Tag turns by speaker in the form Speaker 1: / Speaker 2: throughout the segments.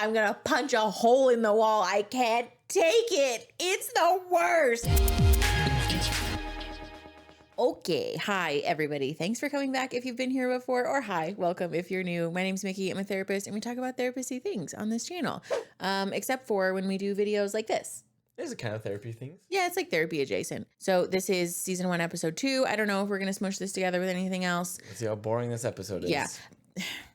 Speaker 1: I'm going to punch a hole in the wall. I can't take it. It's the worst. Okay. Hi, everybody. Thanks for coming back if you've been here before, or hi, welcome if you're new. My name's Mickey. I'm a therapist, and we talk about therapy things on this channel, except for when we do videos like this.
Speaker 2: There's a kind of therapy things.
Speaker 1: Yeah, it's like therapy adjacent. So this is season 1, episode 2. I don't know if we're going to smush this together with anything else.
Speaker 2: Let's see how boring this episode is.
Speaker 1: Yeah.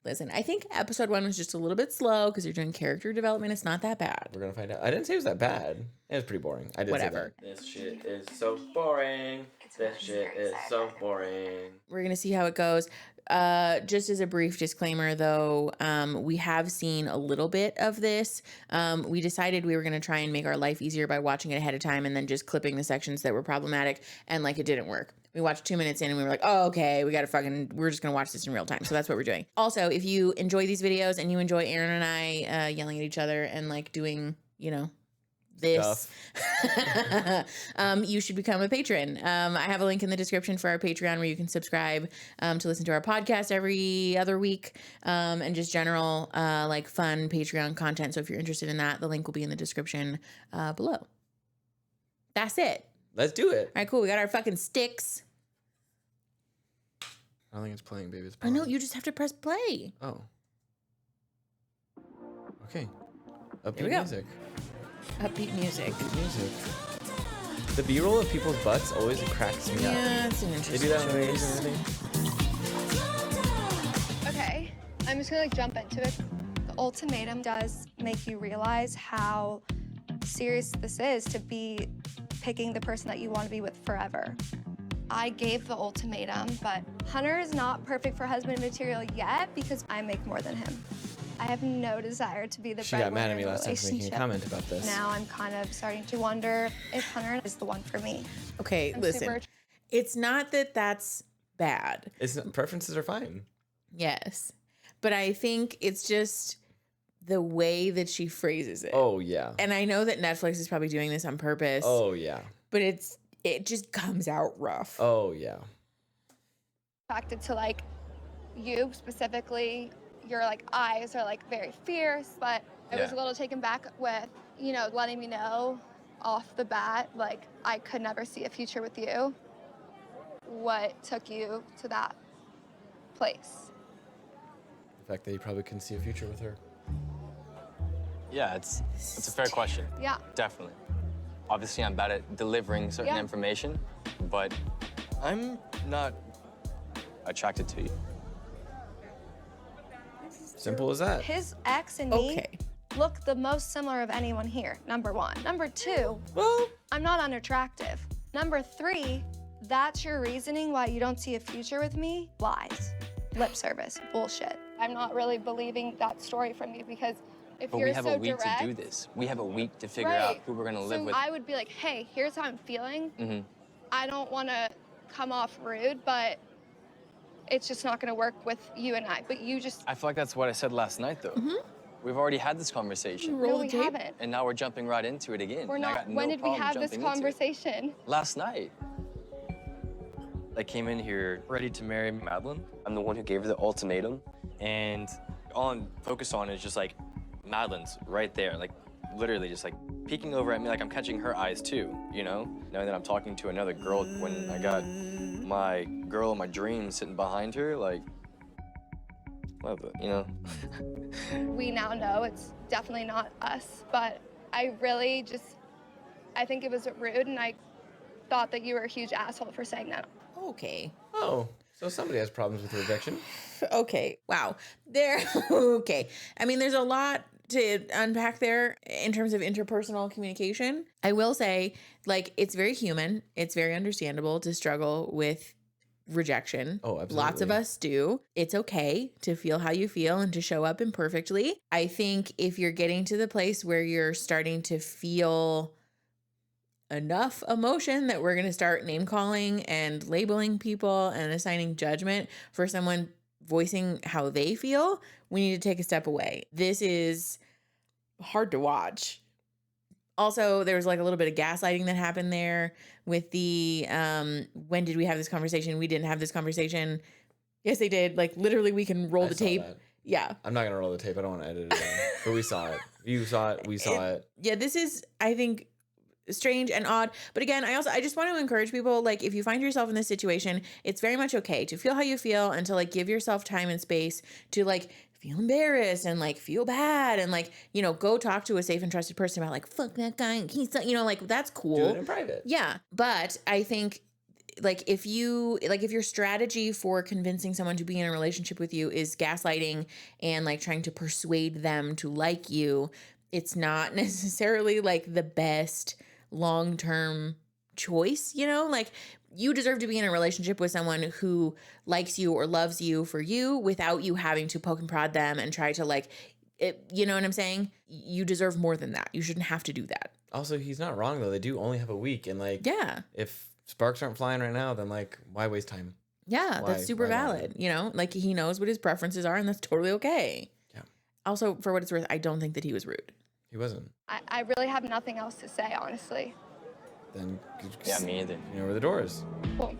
Speaker 1: Listen, I think episode 1 was just a little bit slow because you're doing character development. It's not that bad.
Speaker 2: We're going to find out. I didn't say it was that bad. It was pretty boring. I did
Speaker 1: Whatever.
Speaker 2: Say that. This shit is so boring. This shit is so boring.
Speaker 1: We're going to see how it goes. Just as a brief disclaimer, though, we have seen a little bit of this. We decided we were going to try and make our life easier by watching it ahead of time and then just clipping the sections that were problematic, and like it didn't work. We watched 2 minutes in and we were like, oh, okay, we're just going to watch this in real time. So that's what we're doing. Also, if you enjoy these videos and you enjoy Aaron and I yelling at each other and like doing, this, you should become a patron. I have a link in the description for our Patreon where you can subscribe to listen to our podcast every other week, and just general like fun Patreon content. So if you're interested in that, the link will be in the description below. That's it.
Speaker 2: Let's do it.
Speaker 1: All right, cool. We got our fucking sticks.
Speaker 2: I don't think it's playing, baby. It's
Speaker 1: I know, you just have to press play.
Speaker 2: Oh. Okay.
Speaker 1: Upbeat
Speaker 2: music.
Speaker 1: Upbeat music.
Speaker 2: Upbeat music. The B-roll of people's butts always cracks me up.
Speaker 1: Yeah, it's an interesting
Speaker 2: They do that on
Speaker 1: choice.
Speaker 3: Okay, I'm just gonna jump into it. The ultimatum does make you realize how serious this is to be picking the person that you want to be with forever. I gave the ultimatum, but Hunter is not perfect for husband material yet because I make more than him. I have no desire to be the
Speaker 2: She got mad at me last time for making a comment about this.
Speaker 3: Now I'm kind of starting to wonder if Hunter is the one for me.
Speaker 1: Okay, listen. It's not that that's bad.
Speaker 2: Preferences are fine.
Speaker 1: Yes. But I think it's just the way that she phrases it.
Speaker 2: Oh, yeah.
Speaker 1: And I know that Netflix is probably doing this on purpose.
Speaker 2: Oh, yeah.
Speaker 1: But it just comes out rough.
Speaker 2: Oh, yeah.
Speaker 3: Attracted to like you specifically, your like eyes are like very fierce, but I was a little taken back with, letting me know off the bat, like I could never see a future with you. What took you to that place?
Speaker 2: The fact that you probably couldn't see a future with her.
Speaker 4: Yeah, it's a fair question.
Speaker 3: Yeah.
Speaker 4: Definitely. Obviously, I'm bad at delivering certain information, but I'm not attracted to you.
Speaker 2: Simple as that.
Speaker 3: His ex and me look the most similar of anyone here, number 1. Number 2,
Speaker 2: well,
Speaker 3: I'm not unattractive. Number 3, that's your reasoning why you don't see a future with me? Lies. Lip service. Bullshit. I'm not really believing that story from you because if you're so direct...
Speaker 4: But we have a week to do this. We have a week to figure out who we're going to live with.
Speaker 3: So I would be like, hey, here's how I'm feeling.
Speaker 4: Mm-hmm.
Speaker 3: I don't want to come off rude, but it's just not going to work with you and I. But you just...
Speaker 4: I feel like that's what I said last night, though.
Speaker 1: Mm-hmm.
Speaker 4: We've already had this conversation.
Speaker 3: No, we haven't.
Speaker 4: And now we're jumping right into it again.
Speaker 3: We're not... When did we have this conversation?
Speaker 4: Last night. I came in here ready to marry Madeline. I'm the one who gave her the ultimatum. And all I'm focused on is just like, Madeline's right there, like literally just like peeking over at me like I'm catching her eyes too, knowing that I'm talking to another girl when I got my girl of my dreams sitting behind her, like, love it,
Speaker 3: We now know it's definitely not us, but I really I think it was rude, and I thought that you were a huge asshole for saying that.
Speaker 1: Okay.
Speaker 2: Oh, so somebody has problems with rejection.
Speaker 1: Okay. Wow. Okay. I mean, there's a lot to unpack there in terms of interpersonal communication. I will say, like, it's very human. It's very understandable to struggle with rejection.
Speaker 2: Oh, absolutely.
Speaker 1: Lots of us do. It's okay to feel how you feel and to show up imperfectly. I think if you're getting to the place where you're starting to feel enough emotion that we're going to start name calling and labeling people and assigning judgment for someone voicing how they feel, we need to take a step away. This is hard to watch. Also, there was like a little bit of gaslighting that happened there with the, when did we have this conversation? We didn't have this conversation. Yes, they did. Like literally we can roll the tape. Yeah.
Speaker 5: I'm not going to roll the tape. I don't want to edit it in. But we saw it. You saw it. We saw it.
Speaker 1: Yeah, this is, I think, strange and odd. But again, I just want to encourage people, like, if you find yourself in this situation, it's very much okay to feel how you feel and to like give yourself time and space to like feel embarrassed and like feel bad and like, you know, go talk to a safe and trusted person about like, fuck that guy. He's, you know, like that's cool.
Speaker 5: Do it in private.
Speaker 1: Yeah. But I think like if your strategy for convincing someone to be in a relationship with you is gaslighting and like trying to persuade them to like you, it's not necessarily like the best long-term choice, you know? Like you deserve to be in a relationship with someone who likes you or loves you for you without you having to poke and prod them and try to like it, you know what I'm saying? You deserve more than that. You shouldn't have to do that.
Speaker 5: Also, he's not wrong though. They do only have a week, and like,
Speaker 1: Yeah.
Speaker 5: if sparks aren't flying right now, then like, why waste time?
Speaker 1: Yeah,
Speaker 5: Why-
Speaker 1: that's super
Speaker 5: why not?
Speaker 1: valid. You know, like he knows what his preferences are, and that's totally okay.
Speaker 5: Yeah.
Speaker 1: Also, for what it's worth, I don't think that he was rude.
Speaker 5: He wasn't.
Speaker 3: I really have nothing else to say, honestly.
Speaker 5: Then
Speaker 4: Yeah, me either.
Speaker 5: you know where the door is.
Speaker 3: Well,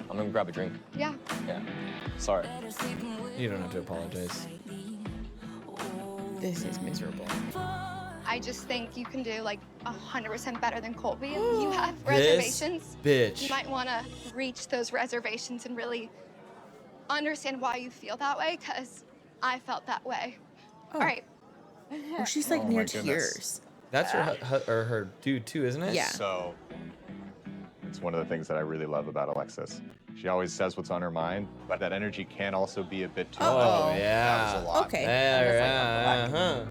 Speaker 4: I'm gonna grab a drink.
Speaker 3: yeah.
Speaker 4: Yeah. Sorry.
Speaker 5: You don't have to apologize.
Speaker 1: This is miserable.
Speaker 3: I just think you can do like 100% better than Colby. You have reservations.
Speaker 5: Bitch.
Speaker 3: You might want to reach those reservations and really understand why you feel that way, because I felt that way.
Speaker 1: Oh.
Speaker 3: All right.
Speaker 1: Oh, she's like
Speaker 6: Oh
Speaker 1: near
Speaker 6: my goodness.
Speaker 1: tears.
Speaker 5: That's her dude too, isn't it?
Speaker 1: Yeah.
Speaker 6: So it's one of the things that I really love about Alexis. She always says what's on her mind, but that energy can also be a bit too
Speaker 1: Uh-oh.
Speaker 6: much.
Speaker 5: Oh
Speaker 6: That
Speaker 5: yeah.
Speaker 6: was a lot.
Speaker 1: Okay.
Speaker 5: Uh-huh.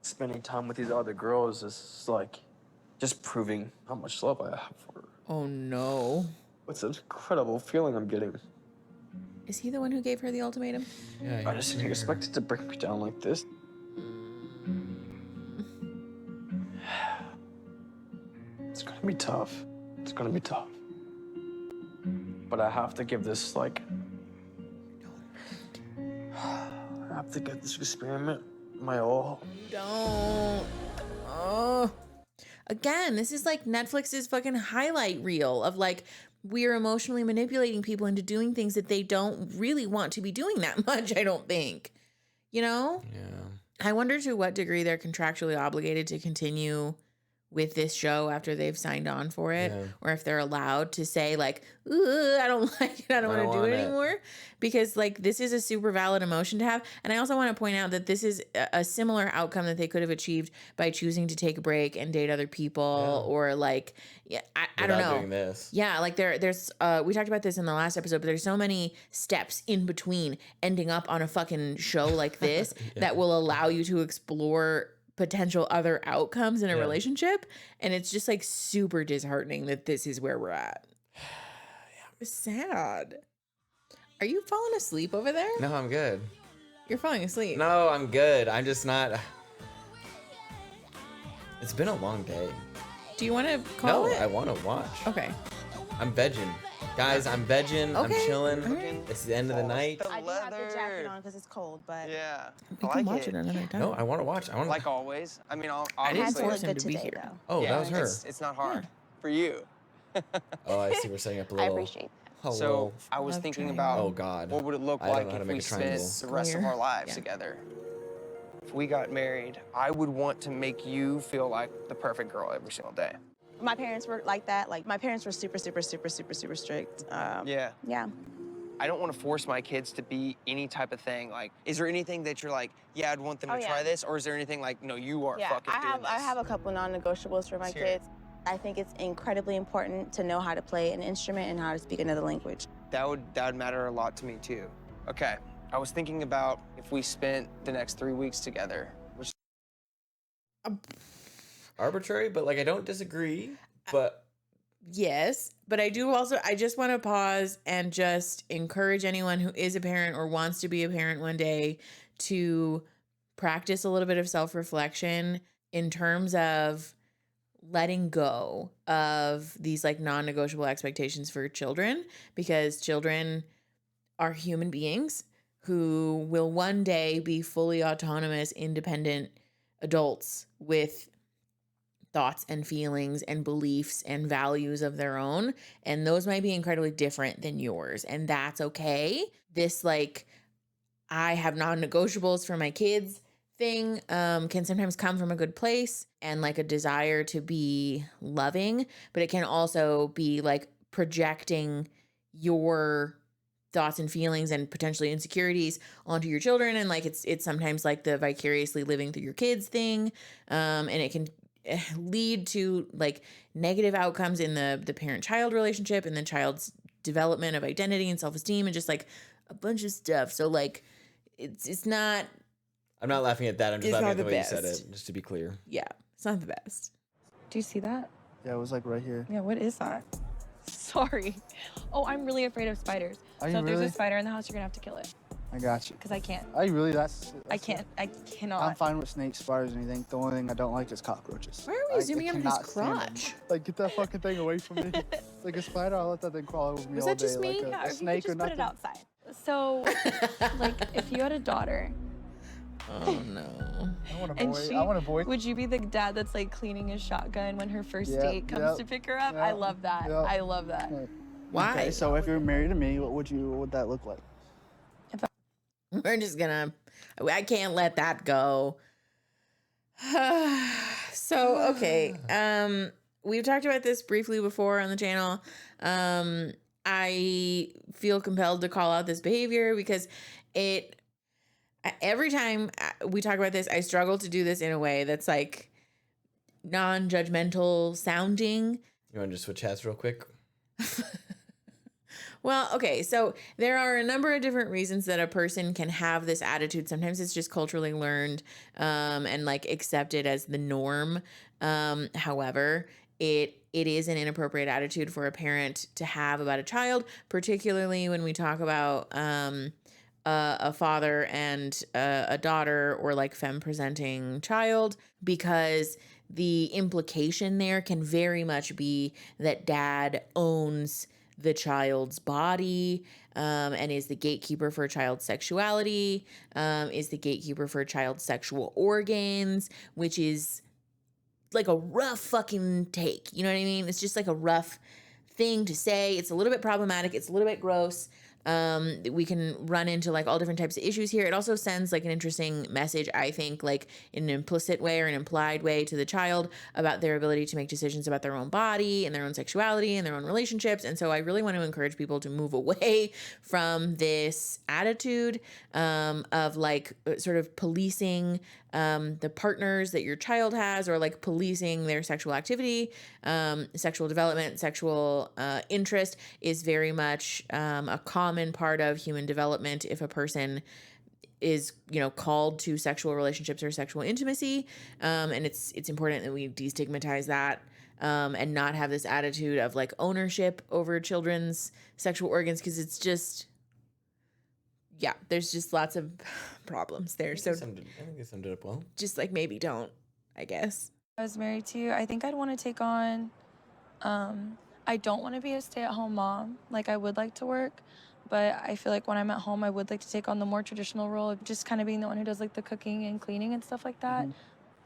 Speaker 7: Spending time with these other girls is like just proving how much love I have for her.
Speaker 1: Oh no.
Speaker 7: It's an incredible feeling I'm getting.
Speaker 1: Is he the one who gave her the ultimatum?
Speaker 5: Yeah.
Speaker 7: I just didn't expect it to bring me down like this. It's gonna be tough. It's gonna be tough. But I have to give this like I have to give this experiment my all.
Speaker 1: Don't. Oh. Again, this is like Netflix's fucking highlight reel of like we're emotionally manipulating people into doing things that they don't really want to be doing that much, I don't think. You know?
Speaker 5: Yeah.
Speaker 1: I wonder to what degree they're contractually obligated to continue with this show after they've signed on for it,
Speaker 5: Yeah.
Speaker 1: or if they're allowed to say like, "Ooh, I don't like it, I don't want to do
Speaker 5: want
Speaker 1: it
Speaker 5: it."
Speaker 1: anymore," because like this is a super valid emotion to have. And I also want to point out that this is a similar outcome that they could have achieved by choosing to take a break and date other people,
Speaker 5: Yeah.
Speaker 1: or like, yeah, I don't
Speaker 5: Without
Speaker 1: know.
Speaker 5: doing this.
Speaker 1: Yeah, like there's we talked about this in the last episode, but there's so many steps in between ending up on a fucking show like this that will allow you to explore potential other outcomes in a
Speaker 5: Yeah.
Speaker 1: relationship, and it's just like super disheartening that this is where we're at. It's sad. Are you falling asleep over there?
Speaker 5: No, I'm good.
Speaker 1: You're falling asleep.
Speaker 5: No, I'm good. I'm just not. It's been a long day.
Speaker 1: Do you want to call
Speaker 5: No,
Speaker 1: it?
Speaker 5: I want to watch.
Speaker 1: Okay.
Speaker 5: I'm vegging. Guys, I'm vegging. I'm
Speaker 1: Okay.
Speaker 5: chilling.
Speaker 1: Alright.
Speaker 5: It's the end of the night.
Speaker 8: I do have the jacket on because it's cold, but
Speaker 9: Yeah.
Speaker 1: We can watch it another time.
Speaker 5: No, I want to watch. I want to.
Speaker 9: Like always. I mean,
Speaker 1: I didn't
Speaker 8: had to
Speaker 9: obviously.
Speaker 1: force
Speaker 8: look
Speaker 1: him
Speaker 8: good
Speaker 1: to be
Speaker 8: today,
Speaker 1: here.
Speaker 8: though.
Speaker 5: Oh,
Speaker 9: yeah,
Speaker 5: that was her.
Speaker 9: It's not hard for you.
Speaker 5: Oh, I see. We're setting up a
Speaker 8: I
Speaker 5: little.
Speaker 8: appreciate
Speaker 5: Hello.
Speaker 9: So I was
Speaker 1: Love
Speaker 9: thinking
Speaker 1: triangle.
Speaker 9: about
Speaker 5: Oh God.
Speaker 9: what would it look
Speaker 5: I don't
Speaker 9: like
Speaker 5: know how to
Speaker 9: if
Speaker 5: make
Speaker 9: we
Speaker 5: a
Speaker 9: spent
Speaker 5: triangle.
Speaker 9: the rest of
Speaker 1: Square.
Speaker 9: our lives
Speaker 1: Yeah.
Speaker 9: together. If we got married, I would want to make you feel like the perfect girl every single day.
Speaker 8: My parents were like that. Like, my parents were super, super, super, super, super strict.
Speaker 9: Yeah.
Speaker 8: Yeah.
Speaker 9: I don't want to force my kids to be any type of thing. Like, is there anything that you're like, yeah, I'd want them
Speaker 8: Oh,
Speaker 9: to
Speaker 8: yeah.
Speaker 9: try this? Or is there anything like, no, you are
Speaker 8: Yeah,
Speaker 9: fucking
Speaker 8: I
Speaker 9: doing this?
Speaker 8: have a couple non-negotiables for my
Speaker 9: Let's hear it.
Speaker 8: kids. I think it's incredibly important to know how to play an instrument and how to speak another language.
Speaker 9: That would matter a lot to me too. Okay. I was thinking about if we spent the next 3 weeks together, which
Speaker 5: Arbitrary, but like I don't disagree. But
Speaker 1: Yes, but I do also, I just want to pause and just encourage anyone who is a parent or wants to be a parent one day to practice a little bit of self-reflection in terms of letting go of these like non-negotiable expectations for children, because children are human beings who will one day be fully autonomous, independent adults with thoughts and feelings and beliefs and values of their own. And those might be incredibly different than yours. And that's okay. This like I have non-negotiables for my kids thing can sometimes come from a good place and like a desire to be loving, but it can also be like projecting your thoughts and feelings and potentially insecurities onto your children. And like it's sometimes like the vicariously living through your kids thing. And it can lead to like negative outcomes in the parent-child relationship and the child's development of identity and self-esteem and just like a bunch of stuff. So like it's not.
Speaker 5: I'm not laughing at that. I'm just
Speaker 1: It's
Speaker 5: laughing
Speaker 1: not
Speaker 5: at the
Speaker 1: the
Speaker 5: way you said
Speaker 1: best.
Speaker 5: it, just to be clear.
Speaker 1: Yeah, it's not the best.
Speaker 10: Do you see that?
Speaker 11: Yeah, it was like right here.
Speaker 10: Yeah, what is that? Sorry. Oh, I'm really afraid of spiders.
Speaker 11: Are you
Speaker 10: So if
Speaker 11: really?
Speaker 10: there's a spider in the house, you're gonna have to kill it.
Speaker 11: I got you.
Speaker 10: Because I can't.
Speaker 11: Are you really?
Speaker 10: I can't. I cannot.
Speaker 11: I'm fine with snakes, spiders, anything. The only thing I don't like is cockroaches.
Speaker 1: Why are we zooming in on his
Speaker 11: cannot stand them.
Speaker 1: crotch?
Speaker 11: Like, get that fucking thing away from me. Like a spider, I'll let that thing crawl over me
Speaker 1: Was
Speaker 11: all
Speaker 1: that
Speaker 11: day.
Speaker 1: just me?
Speaker 11: Like
Speaker 10: Yeah,
Speaker 11: a
Speaker 10: or if you
Speaker 11: snake
Speaker 10: could
Speaker 11: or
Speaker 10: just put
Speaker 11: nothing.
Speaker 10: it outside. So, like, if you had a daughter
Speaker 1: Oh no.
Speaker 11: I want a
Speaker 10: and
Speaker 11: boy.
Speaker 10: she,
Speaker 11: I want a boy.
Speaker 10: would you be the dad that's like cleaning his shotgun when her first
Speaker 11: Yep,
Speaker 10: date comes
Speaker 11: yep,
Speaker 10: to pick her up? I
Speaker 11: yep,
Speaker 10: love that.
Speaker 11: yep.
Speaker 10: I love that.
Speaker 1: Why?
Speaker 11: Okay, so if you're married to me, what would that look like?
Speaker 1: We're just gonna. I can't let that go. So okay. We've talked about this briefly before on the channel. I feel compelled to call out this behavior because every time we talk about this, I struggle to do this in a way that's like non-judgmental sounding.
Speaker 5: You want to just switch hats real quick?
Speaker 1: Well, okay, so there are a number of different reasons that a person can have this attitude. Sometimes it's just culturally learned and like accepted as the norm. However, it is an inappropriate attitude for a parent to have about a child, particularly when we talk about a father and a daughter or like femme presenting child, because the implication there can very much be that dad owns the child's body and is the gatekeeper for a child's sexuality, is the gatekeeper for a child's sexual organs, which is like a rough fucking take. You know what I mean? It's just like a rough thing to say. It's a little bit problematic. It's a little bit gross. We can run into like all different types of issues here. It also sends like an interesting message, I think, like in an implicit way or an implied way to the child about their ability to make decisions about their own body and their own sexuality and their own relationships. And so I really want to encourage people to move away from this attitude of like sort of policing the partners that your child has, or like policing their sexual activity. Sexual development, sexual interest is very much a common part of human development. If a person is, you know, called to sexual relationships or sexual intimacy, and it's important that we destigmatize that and not have this attitude of like ownership over children's sexual organs, because it's just, yeah, there's just lots of problems there. So
Speaker 5: I think they summed it up well.
Speaker 1: just like maybe don't, I guess.
Speaker 10: I was married to you, I think I'd want to take on, I don't want to be a stay-at-home mom. Like, I would like to work, but I feel like when I'm at home, I would like to take on the more traditional role of just kind of being the one who does like the cooking and cleaning and stuff like that.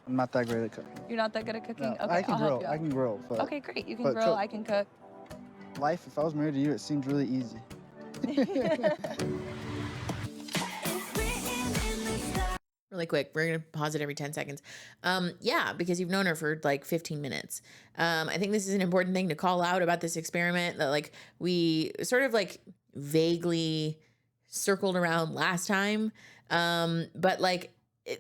Speaker 11: I'm not that great at cooking.
Speaker 10: You're not that good at cooking?
Speaker 11: No,
Speaker 10: Okay,
Speaker 11: I can
Speaker 10: I'll help
Speaker 11: grill.
Speaker 10: you
Speaker 11: I
Speaker 10: out.
Speaker 11: can grill. But
Speaker 10: Okay, great. You can
Speaker 11: but
Speaker 10: grill,
Speaker 11: cook-
Speaker 10: I can cook.
Speaker 11: life, if I was married to you, it seemed really easy.
Speaker 1: Really quick, we're gonna pause it every 10 seconds. Yeah, because you've known her for like 15 minutes. I think this is an important thing to call out about this experiment, that like we sort of like vaguely circled around last time. But like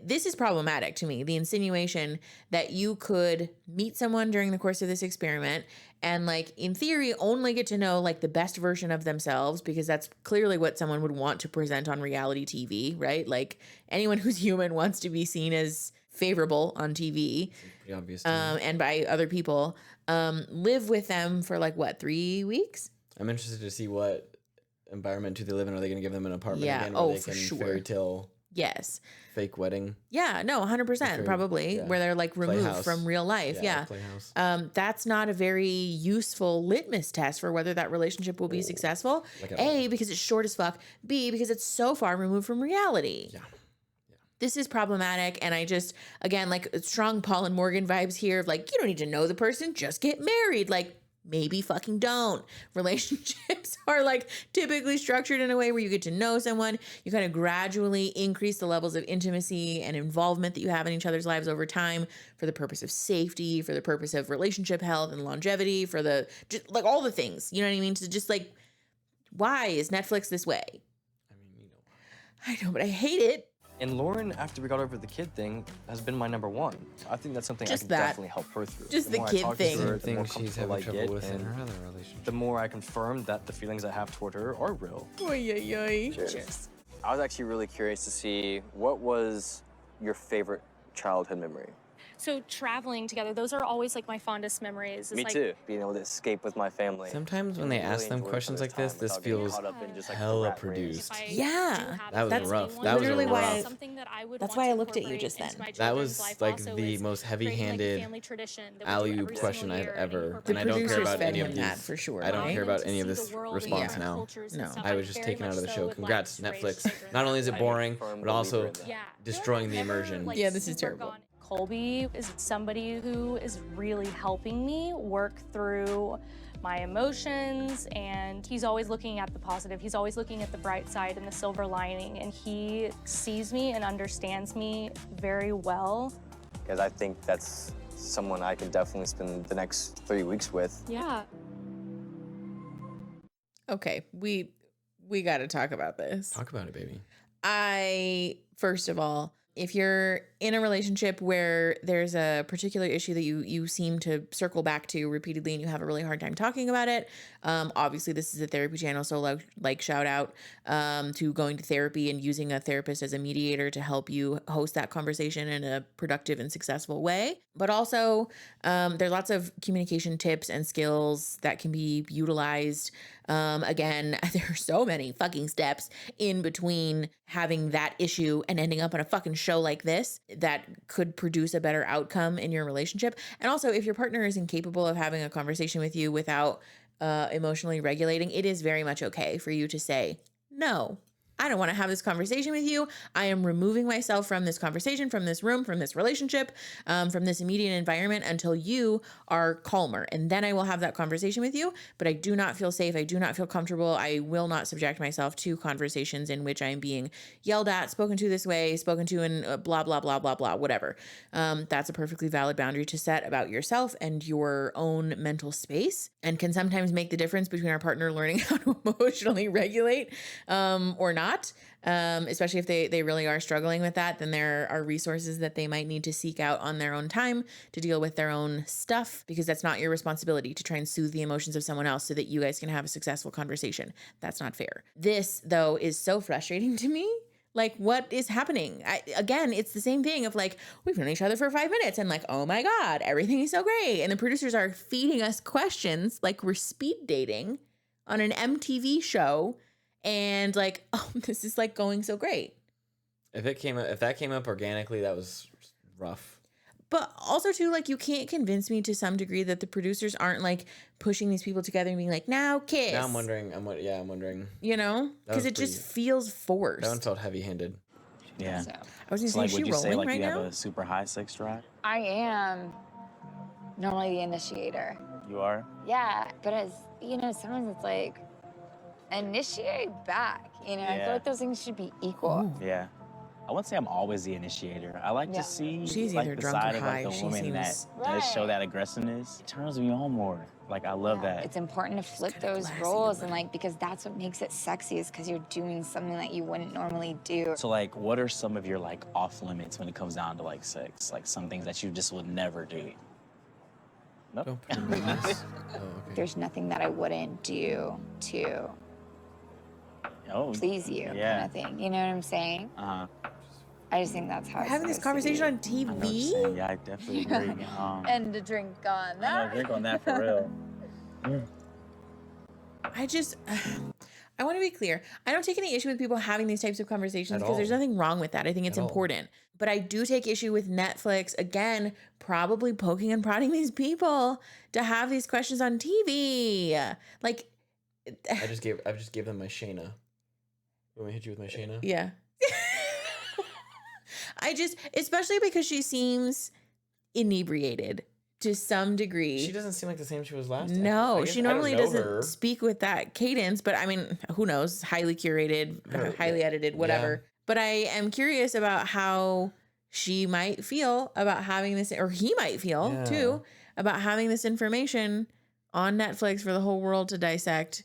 Speaker 1: this is problematic to me. The insinuation that you could meet someone during the course of this experiment and like in theory only get to know like the best version of themselves, because that's clearly what someone would want to present on reality TV, right? Like anyone who's human wants to be seen as favorable on TV,
Speaker 5: Pretty obvious.
Speaker 1: and by other people. Live with them for like what, 3 weeks?
Speaker 5: I'm interested to see what environment do they live in. Are they going to give them an apartment
Speaker 1: Yeah.
Speaker 5: again? Where
Speaker 1: Oh,
Speaker 5: they
Speaker 1: for
Speaker 5: can
Speaker 1: sure.
Speaker 5: fairy tale
Speaker 1: Yes.
Speaker 5: fake wedding?
Speaker 1: Yeah, no, 100%
Speaker 5: Very-
Speaker 1: probably,
Speaker 5: yeah.
Speaker 1: where they're like removed
Speaker 5: Playhouse.
Speaker 1: from real life. Yeah.
Speaker 5: Playhouse.
Speaker 1: That's not a very useful litmus test for whether that relationship will be successful.
Speaker 5: Like at
Speaker 1: A, because it's short as fuck. B, because it's so far removed from reality.
Speaker 5: Yeah.
Speaker 1: This is problematic. And I just, again, like strong Paul and Morgan vibes here of like, you don't need to know the person, just get married. Like, maybe fucking don't. Relationships are like typically structured in a way where you get to know someone. You kind of gradually increase the levels of intimacy and involvement that you have in each other's lives over time for the purpose of safety, for the purpose of relationship health and longevity, for the, just like all the things, you know what I mean? To just like, why is Netflix this way?
Speaker 5: I mean, you know.
Speaker 1: I know, but I hate it.
Speaker 4: And Lauren, after we got over the kid thing, has been my number one. I think that's something I can definitely help her through.
Speaker 1: Just the
Speaker 4: more I
Speaker 1: kid
Speaker 4: talk to
Speaker 1: thing.
Speaker 4: her,
Speaker 5: I
Speaker 4: the more
Speaker 5: think she's
Speaker 4: comfortable
Speaker 5: having
Speaker 4: I
Speaker 5: trouble
Speaker 4: get,
Speaker 5: with in
Speaker 4: and
Speaker 5: her other relationship.
Speaker 4: the more I confirm that the feelings I have toward her are real.
Speaker 1: Oy, oy, oy.
Speaker 4: Cheers. I was actually really curious to see what was your favorite childhood memory.
Speaker 12: So traveling together, those are always like my fondest memories.
Speaker 4: Me too. Being able to escape with my family.
Speaker 5: Sometimes when they ask them questions like this feels hella produced.
Speaker 1: Yeah,
Speaker 5: That was
Speaker 1: that's
Speaker 5: rough.
Speaker 1: That was literally why. That's why I looked at you
Speaker 12: incorporate
Speaker 1: just then.
Speaker 12: into my
Speaker 5: That was
Speaker 12: children's life
Speaker 5: like
Speaker 12: also
Speaker 5: the
Speaker 12: is
Speaker 5: most
Speaker 12: creating, like, a
Speaker 5: heavy-handed
Speaker 12: family tradition that we do
Speaker 5: alley-oop
Speaker 12: every
Speaker 5: question
Speaker 12: single
Speaker 5: I've
Speaker 12: year
Speaker 5: ever,
Speaker 1: The
Speaker 5: and I don't care
Speaker 1: producers
Speaker 5: about
Speaker 1: fed
Speaker 5: any of
Speaker 1: him
Speaker 5: these.
Speaker 1: that for sure.
Speaker 5: I don't
Speaker 1: right?
Speaker 5: care about
Speaker 12: To
Speaker 5: any of
Speaker 12: see
Speaker 5: this
Speaker 12: the world
Speaker 5: response
Speaker 12: and
Speaker 5: now.
Speaker 12: cultures and
Speaker 1: No.
Speaker 12: stuff.
Speaker 5: I
Speaker 12: I'm
Speaker 5: was just
Speaker 12: very
Speaker 5: taken out
Speaker 12: much
Speaker 5: of the
Speaker 12: so
Speaker 5: show.
Speaker 12: would
Speaker 5: Congrats,
Speaker 12: like to raise
Speaker 5: Netflix.
Speaker 12: children
Speaker 5: Not only is
Speaker 12: that
Speaker 5: it
Speaker 12: way.
Speaker 5: boring, but also
Speaker 12: Yeah.
Speaker 5: destroying the
Speaker 12: Never,
Speaker 5: immersion.
Speaker 12: like,
Speaker 1: Yeah, this is
Speaker 12: super
Speaker 1: terrible.
Speaker 12: gone. Colby is somebody who is really helping me work through my emotions, and he's always looking at the positive. He's always looking at the bright side and the silver lining, and he sees me and understands me very well.
Speaker 4: Because I think that's someone I can definitely spend the next 3 weeks with.
Speaker 12: Yeah.
Speaker 1: Okay, we got to talk about this.
Speaker 5: Talk about it, baby.
Speaker 1: First of all, if you're in a relationship where there's a particular issue that you seem to circle back to repeatedly and you have a really hard time talking about it, obviously this is a therapy channel, so like shout out to going to therapy and using a therapist as a mediator to help you host that conversation in a productive and successful way. But also, there's lots of communication tips and skills that can be utilized. Again, there are so many fucking steps in between having that issue and ending up on a fucking show like this that could produce a better outcome in your relationship. And also, if your partner is incapable of having a conversation with you without emotionally regulating, it is very much okay for you to say, no, I don't want to have this conversation with you. I am removing myself from this conversation, from this room, from this relationship, from this immediate environment until you are calmer. And then I will have that conversation with you. But I do not feel safe. I do not feel comfortable. I will not subject myself to conversations in which I am being yelled at, spoken to this way, spoken to in blah, blah, blah, blah, blah, whatever. That's a perfectly valid boundary to set about yourself and your own mental space, and can sometimes make the difference between our partner learning how to emotionally regulate or not. Especially if they really are struggling with that, then there are resources that they might need to seek out on their own time to deal with their own stuff, because that's not your responsibility to try and soothe the emotions of someone else so that you guys can have a successful conversation. That's not fair. This, though, is so frustrating to me. Like, what is happening? Again, it's the same thing of like, we've known each other for 5 minutes and like, oh my God, everything is so great. And the producers are feeding us questions like we're speed dating on an MTV show. And like, oh, this is like going so great.
Speaker 5: If that came up organically, that was rough.
Speaker 1: But also too, like, you can't convince me to some degree that the producers aren't like pushing these people together and being like, now kiss.
Speaker 5: Now I'm wondering. I'm wondering.
Speaker 1: You know, because it just feels forced.
Speaker 5: That one felt heavy-handed.
Speaker 13: Yeah.
Speaker 1: I was gonna say,
Speaker 13: like,
Speaker 1: is she
Speaker 13: would you say
Speaker 1: rolling
Speaker 13: like
Speaker 1: right
Speaker 13: you
Speaker 1: now?
Speaker 13: have a super high sex drive?
Speaker 14: I am normally the initiator.
Speaker 13: You are?
Speaker 14: Yeah, but as you know, sometimes it's like initiate back. You know, I
Speaker 13: Yeah.
Speaker 14: feel like those things should be equal.
Speaker 13: Yeah. I wouldn't say I'm always the initiator. I like to see
Speaker 1: She's
Speaker 13: like
Speaker 1: either
Speaker 13: the
Speaker 1: drunk or
Speaker 13: side of
Speaker 1: high.
Speaker 13: like the
Speaker 1: She
Speaker 13: woman that
Speaker 1: seems-
Speaker 13: does show that aggressiveness. It turns me on more. Like I love that.
Speaker 14: It's important to flip those roles and like because that's what makes it sexy is because you're doing something that you wouldn't normally do.
Speaker 13: So like, what are some of your like off limits when it comes down to like sex? Like some things that you just would never do. Nope.
Speaker 14: There's nothing that I wouldn't do to please you, kind of thing. You know what I'm saying?
Speaker 13: Uh-huh.
Speaker 14: I just think that's how
Speaker 1: We're having this conversation on TV.
Speaker 13: Yeah, I definitely agree.
Speaker 14: And to drink on
Speaker 13: I
Speaker 14: that.
Speaker 13: drink on that for real.
Speaker 1: I want to be clear. I don't take any issue with people having these types of conversations
Speaker 5: At
Speaker 1: because there's
Speaker 5: all.
Speaker 1: nothing wrong with that. I think it's
Speaker 5: At all.
Speaker 1: important. But I do take issue with Netflix, again, probably poking and prodding these people to have these questions on TV. Like,
Speaker 5: I just gave them my Shayna. Want me to hit you with my Shayna?
Speaker 1: yeah. especially because she seems inebriated to some degree.
Speaker 5: She doesn't seem like the same she was last time.
Speaker 1: No, she normally doesn't
Speaker 5: her.
Speaker 1: speak with that cadence, but I mean, who knows? Highly curated, highly edited, whatever.
Speaker 5: Yeah.
Speaker 1: But I am curious about how she might feel about having this, or he might feel too, about having this information on Netflix for the whole world to dissect.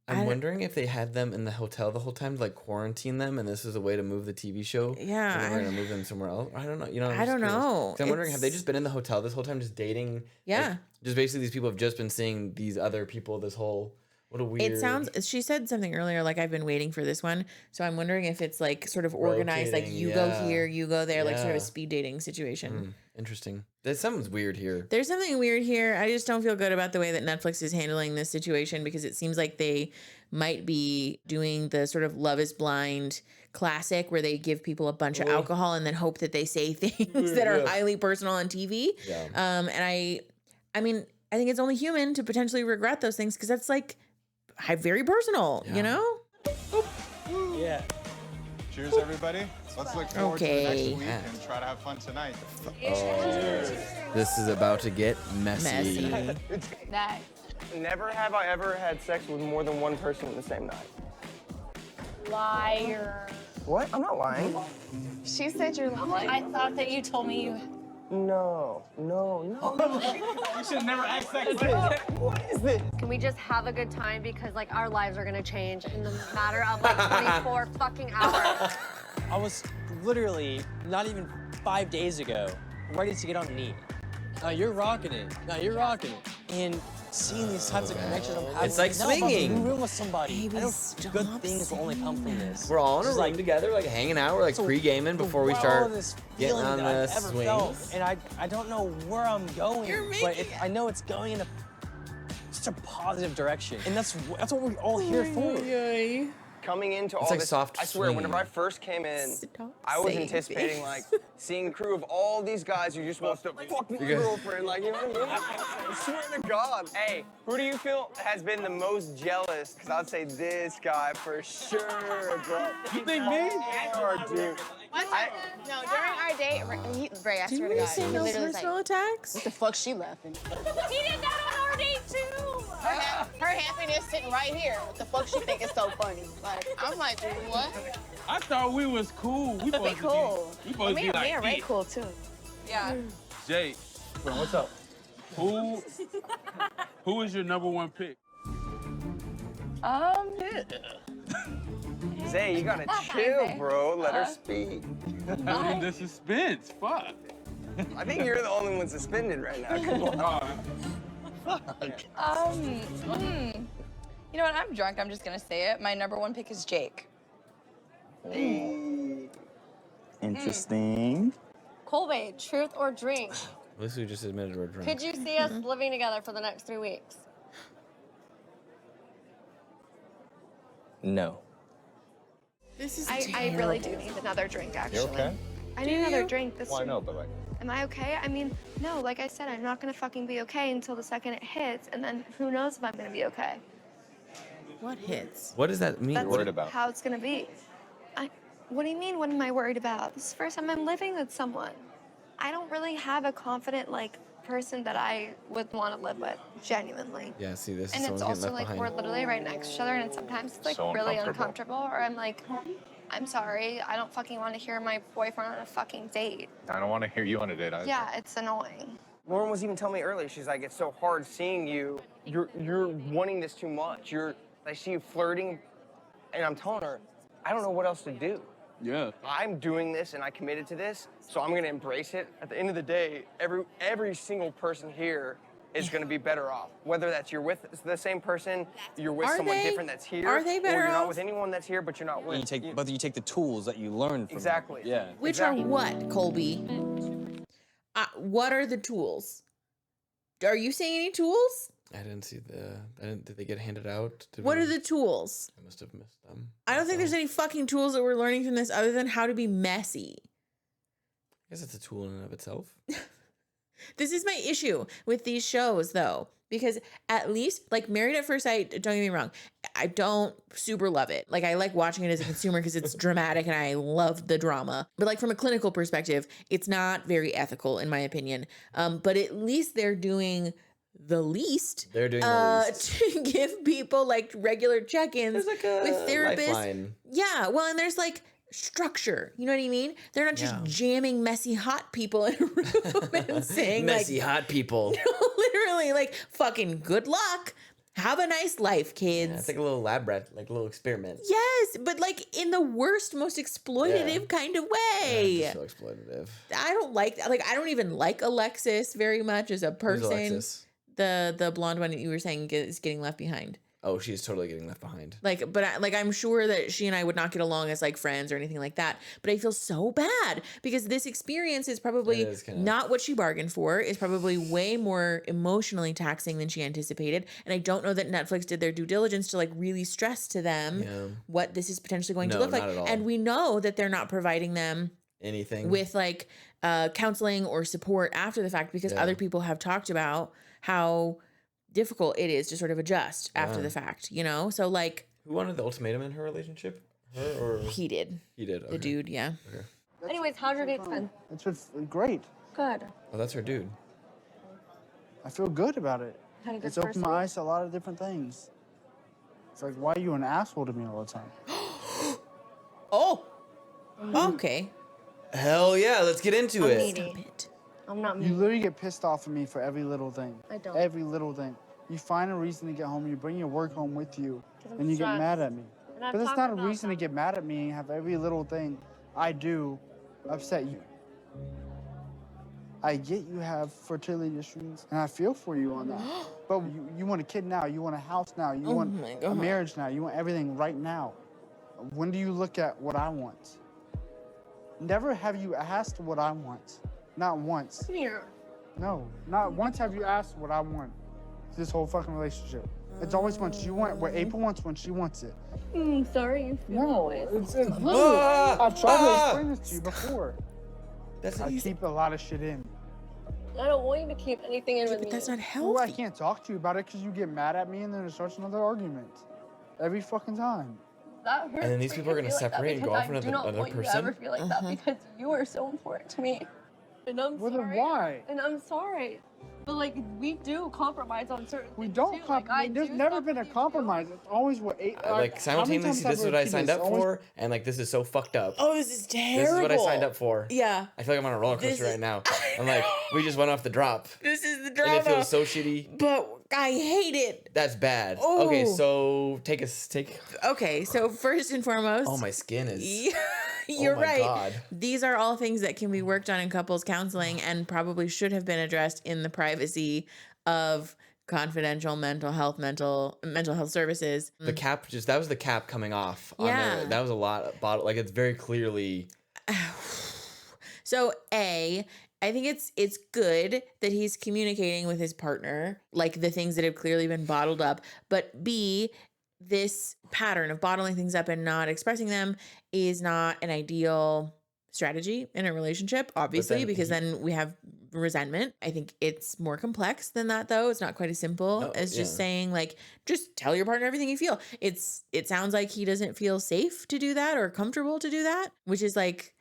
Speaker 5: I'm wondering if they had them in the hotel the whole time to like quarantine them, and this is a way to move the TV show.
Speaker 1: Yeah,
Speaker 5: and we're gonna move them somewhere else. I don't know. You know,
Speaker 1: I don't know.
Speaker 5: I'm wondering, have they just been in the hotel this whole time, just dating?
Speaker 1: Yeah,
Speaker 5: like, just basically these people have just been seeing these other people. This whole what a weird.
Speaker 1: It sounds. She said something earlier, like I've been waiting for this one. So I'm wondering if it's like sort of organized, like you go here, you go there, like sort of a speed dating situation.
Speaker 5: Interesting. There's something's weird here.
Speaker 1: There's something weird here. I just don't feel good about the way that Netflix is handling this situation because it seems like they might be doing the sort of Love is Blind classic where they give people a bunch of alcohol and then hope that they say things that are highly personal on TV.
Speaker 5: Yeah.
Speaker 1: And I mean, I think it's only human to potentially regret those things because that's like very personal, you know?
Speaker 13: Yeah.
Speaker 6: Cheers, everybody. Let's look forward to the next week and try to have fun tonight.
Speaker 5: This is about to get messy.
Speaker 9: That. Never have I ever had sex with more than one person in the same night.
Speaker 12: Liar.
Speaker 9: What? I'm not lying.
Speaker 12: She said you're lying. I thought that you told me you.
Speaker 9: No.
Speaker 15: You should never ask that question.
Speaker 9: What is this?
Speaker 16: Can we just have a good time because like our lives are gonna change in the matter of like 24 fucking hours.
Speaker 13: I was literally not even 5 days ago ready to get on knee. Now you're rocking it. And seeing these types of connections I'm having.
Speaker 5: It's like
Speaker 13: now I'm about to
Speaker 5: swinging.
Speaker 13: move in with somebody.
Speaker 1: Baby,
Speaker 13: I know good things will only come from this.
Speaker 5: We're all in a
Speaker 13: Just
Speaker 5: room
Speaker 13: like,
Speaker 5: together, like hanging out. We're like pre-gaming before we start
Speaker 13: wildest
Speaker 5: getting
Speaker 13: feeling
Speaker 5: on
Speaker 13: that
Speaker 5: the
Speaker 13: I've ever
Speaker 5: swings.
Speaker 13: felt, and I don't know where I'm going, but I know it's going in such a positive direction, and that's what we're all here for.
Speaker 9: Coming into all
Speaker 5: like
Speaker 9: this,
Speaker 5: soft
Speaker 9: I swear,
Speaker 5: swinging.
Speaker 9: whenever I first came in, I was anticipating like seeing a crew of all these guys who just wants to fuck my girlfriend, like you know what I mean? I swear to God. Hey, who do you feel has been the most jealous? Because I'd say this guy for sure, bro.
Speaker 15: You think me?
Speaker 9: Dude.
Speaker 16: No, during our date, Ray, I swear to God, he
Speaker 1: no
Speaker 16: literally was
Speaker 1: personal
Speaker 16: like,
Speaker 1: attacks?
Speaker 16: what the fuck she laughing?
Speaker 12: He did that on our date too.
Speaker 16: Her happiness sitting right here. What the fuck she think is so funny? Like, I'm like, what?
Speaker 15: I thought we was cool. We supposed
Speaker 16: cool.
Speaker 15: to be, we supposed to be like
Speaker 16: Me and Ray
Speaker 15: it.
Speaker 16: cool too. Yeah.
Speaker 15: Jay,
Speaker 13: What's up?
Speaker 15: who is your number one pick?
Speaker 9: Zay, you gotta chill, bro. Let her speak.
Speaker 15: Building the suspense. Fuck.
Speaker 9: I think you're the only one suspended right now. Come on.
Speaker 10: You know what? I'm drunk. I'm just gonna say it. My number one pick is Jake.
Speaker 13: Interesting.
Speaker 16: Colby, truth or drink?
Speaker 5: At least we just admitted we're drunk.
Speaker 16: Could you see us living together for the next 3 weeks?
Speaker 4: No.
Speaker 1: This is
Speaker 3: I really do need another drink, actually.
Speaker 6: You okay?
Speaker 3: I need another drink.
Speaker 6: Well, I know, but like.
Speaker 3: Am I okay? I mean, no, like I said, I'm not gonna fucking be okay until the second it hits, and then who knows if I'm gonna be okay.
Speaker 1: What hits?
Speaker 5: What does that mean?
Speaker 3: That's
Speaker 6: worried about?
Speaker 3: how it's gonna be. What do you mean, what am I worried about? This is the first time I'm living with someone. I don't really have a confident, like, person that I would want to live with, genuinely.
Speaker 5: Yeah, see, this
Speaker 3: And
Speaker 5: is
Speaker 3: it's
Speaker 5: someone
Speaker 3: also
Speaker 5: getting
Speaker 3: like
Speaker 5: left
Speaker 3: we're
Speaker 5: behind.
Speaker 3: literally right next to each other, and sometimes it's like
Speaker 6: So
Speaker 3: really
Speaker 6: uncomfortable.
Speaker 3: uncomfortable, or I'm like, I'm sorry, I don't fucking want to hear my boyfriend on a fucking date.
Speaker 6: I don't want to hear you on a date either.
Speaker 3: Yeah, it's annoying.
Speaker 9: Lauren was even telling me earlier, she's like, it's so hard seeing you. You're wanting this too much. I see you flirting, and I'm telling her, I don't know what else to do.
Speaker 15: Yeah.
Speaker 9: I'm doing this and I committed to this, so I'm gonna embrace it. At the end of the day, every single person here is gonna be better off. Whether that's you're with the same person, you're with someone different that's here,
Speaker 1: Are they better
Speaker 9: or you're not
Speaker 1: off?
Speaker 9: with anyone that's here, but you're not with.
Speaker 4: But you take the tools that you learn from
Speaker 9: Exactly.
Speaker 4: it. Yeah.
Speaker 1: Which
Speaker 9: Exactly.
Speaker 1: are what, Colby? What are the tools? Are you saying any tools?
Speaker 5: I didn't see did they get handed out?
Speaker 1: What are the tools?
Speaker 5: I must have missed them.
Speaker 1: I don't think there's any fucking tools that we're learning from this other than how to be messy.
Speaker 5: I guess it's a tool in and of itself.
Speaker 1: This is my issue with these shows, though, Because at least like Married at First Sight, don't get me wrong, I don't super love it. Like I like watching it as a consumer because it's dramatic and I love the drama. But like from a clinical perspective, it's not very ethical in my opinion. But at least they're doing the least.
Speaker 5: They're doing the least.
Speaker 1: To give people like regular check-ins
Speaker 5: There's like a
Speaker 1: with therapists.
Speaker 5: lifeline.
Speaker 1: Yeah, well, and there's like structure. You know what I mean? They're not just jamming messy hot people in a room and saying
Speaker 5: messy
Speaker 1: like,
Speaker 5: hot people.
Speaker 1: literally like fucking good luck. Have a nice life, kids.
Speaker 5: Yeah, it's like a little lab rat, like a little experiment.
Speaker 1: Yes, but like in the worst, most exploitative kind of way.
Speaker 5: Yeah, just so exploitative.
Speaker 1: I don't like I don't even like Alexis very much as a person.
Speaker 5: Who's Alexis?
Speaker 1: The blonde one that you were saying is getting left behind.
Speaker 5: Oh, she's totally getting left behind.
Speaker 1: Like, but I'm sure that she and I would not get along as like friends or anything like that. But I feel so bad because this experience is probably not what she bargained for. It's probably way more emotionally taxing than she anticipated. And I don't know that Netflix did their due diligence to like really stress to them what this is potentially going to look like.
Speaker 5: Not at all.
Speaker 1: And we know that they're not providing them
Speaker 5: anything
Speaker 1: with like counseling or support after the fact because other people have talked about how difficult it is to sort of adjust after the fact, you know? So like,
Speaker 5: who wanted the ultimatum in her relationship? Her or
Speaker 1: he did.
Speaker 5: He did. Okay.
Speaker 1: The dude, yeah.
Speaker 5: Okay.
Speaker 16: Anyways, how's your date been?
Speaker 11: It's been great.
Speaker 16: Good.
Speaker 5: Oh, that's her dude.
Speaker 11: I feel good about it.
Speaker 16: Had a good
Speaker 11: It's opened
Speaker 16: first
Speaker 11: my
Speaker 16: week?
Speaker 11: eyes to a lot of different things. It's like, why are you an asshole to me all the time?
Speaker 1: Oh, okay.
Speaker 5: Hell yeah, let's get into it.
Speaker 16: Stop it. I'm not
Speaker 11: You literally get pissed off at me for every little thing.
Speaker 16: I don't.
Speaker 11: Every little thing. You find a reason to get home, you bring your work home with you,
Speaker 16: 'Cause I'm
Speaker 11: and you get
Speaker 16: stressed.
Speaker 11: mad at me.
Speaker 16: And I've
Speaker 11: But it's
Speaker 16: talked
Speaker 11: not a
Speaker 16: about
Speaker 11: reason to get mad at me and have every little thing I do upset you. I get you have fertility issues, and I feel for you on that. But you want a kid now, you want a house now, you want a marriage now, you want everything right now. When do you look at what I want? Never have you asked what I want. Not once.
Speaker 16: Come here.
Speaker 11: No, not once have you asked what I want. This whole fucking relationship. It's always what you want, what April wants when she wants it.
Speaker 16: Sorry you feel that way.
Speaker 11: It's literally, I've tried to explain this to you before. I keep a lot of shit in.
Speaker 16: I don't want you to keep anything in with me.
Speaker 1: That's not
Speaker 11: Well, I
Speaker 1: healthy.
Speaker 11: can't talk to you about it because you get mad at me and then it starts another argument. Every fucking time.
Speaker 16: That hurts.
Speaker 5: And then these
Speaker 16: for
Speaker 5: people are
Speaker 16: you
Speaker 5: gonna
Speaker 16: feel like that
Speaker 5: separate and go
Speaker 16: because
Speaker 5: off with
Speaker 16: I do not
Speaker 5: another
Speaker 16: want you to
Speaker 5: person?
Speaker 16: ever feel like that because you are so important to me. And I'm
Speaker 11: Well, then
Speaker 16: sorry.
Speaker 11: why?
Speaker 16: And I'm sorry. But like we do compromise on certain
Speaker 11: We
Speaker 16: things
Speaker 11: don't
Speaker 16: too. Like,
Speaker 11: compromise.
Speaker 16: I
Speaker 11: There's
Speaker 16: do
Speaker 11: never
Speaker 16: stuff
Speaker 11: been a
Speaker 16: with you, too.
Speaker 11: compromise. It's always what
Speaker 5: Like simultaneously, this is what I signed up for, and like this is so fucked up.
Speaker 1: Oh, this is terrible.
Speaker 5: This is what I signed up for.
Speaker 1: Yeah.
Speaker 5: I feel like I'm on a roller coaster right now. I'm like, we just went off the drop,
Speaker 1: This is the
Speaker 5: and
Speaker 1: drama.
Speaker 5: it feels so shitty.
Speaker 1: But I hate it.
Speaker 5: That's bad.
Speaker 1: Oh.
Speaker 5: Okay, so take.
Speaker 1: Okay, so first and foremost.
Speaker 5: Oh, my skin is.
Speaker 1: You're
Speaker 5: oh my
Speaker 1: right.
Speaker 5: God.
Speaker 1: These are all things that can be worked on in couples counseling and probably should have been addressed in the privacy of confidential mental health services.
Speaker 5: The cap that was the cap coming off. On
Speaker 1: Yeah.
Speaker 5: that was a lot of bottle. Like it's very clearly.
Speaker 1: So I think it's good that he's communicating with his partner, like the things that have clearly been bottled up. But B, this pattern of bottling things up and not expressing them is not an ideal strategy in a relationship, obviously, because then we have resentment. I think it's more complex than that, though. It's not quite as simple as just saying, like, just tell your partner everything you feel. It sounds like he doesn't feel safe to do that or comfortable to do that, which is like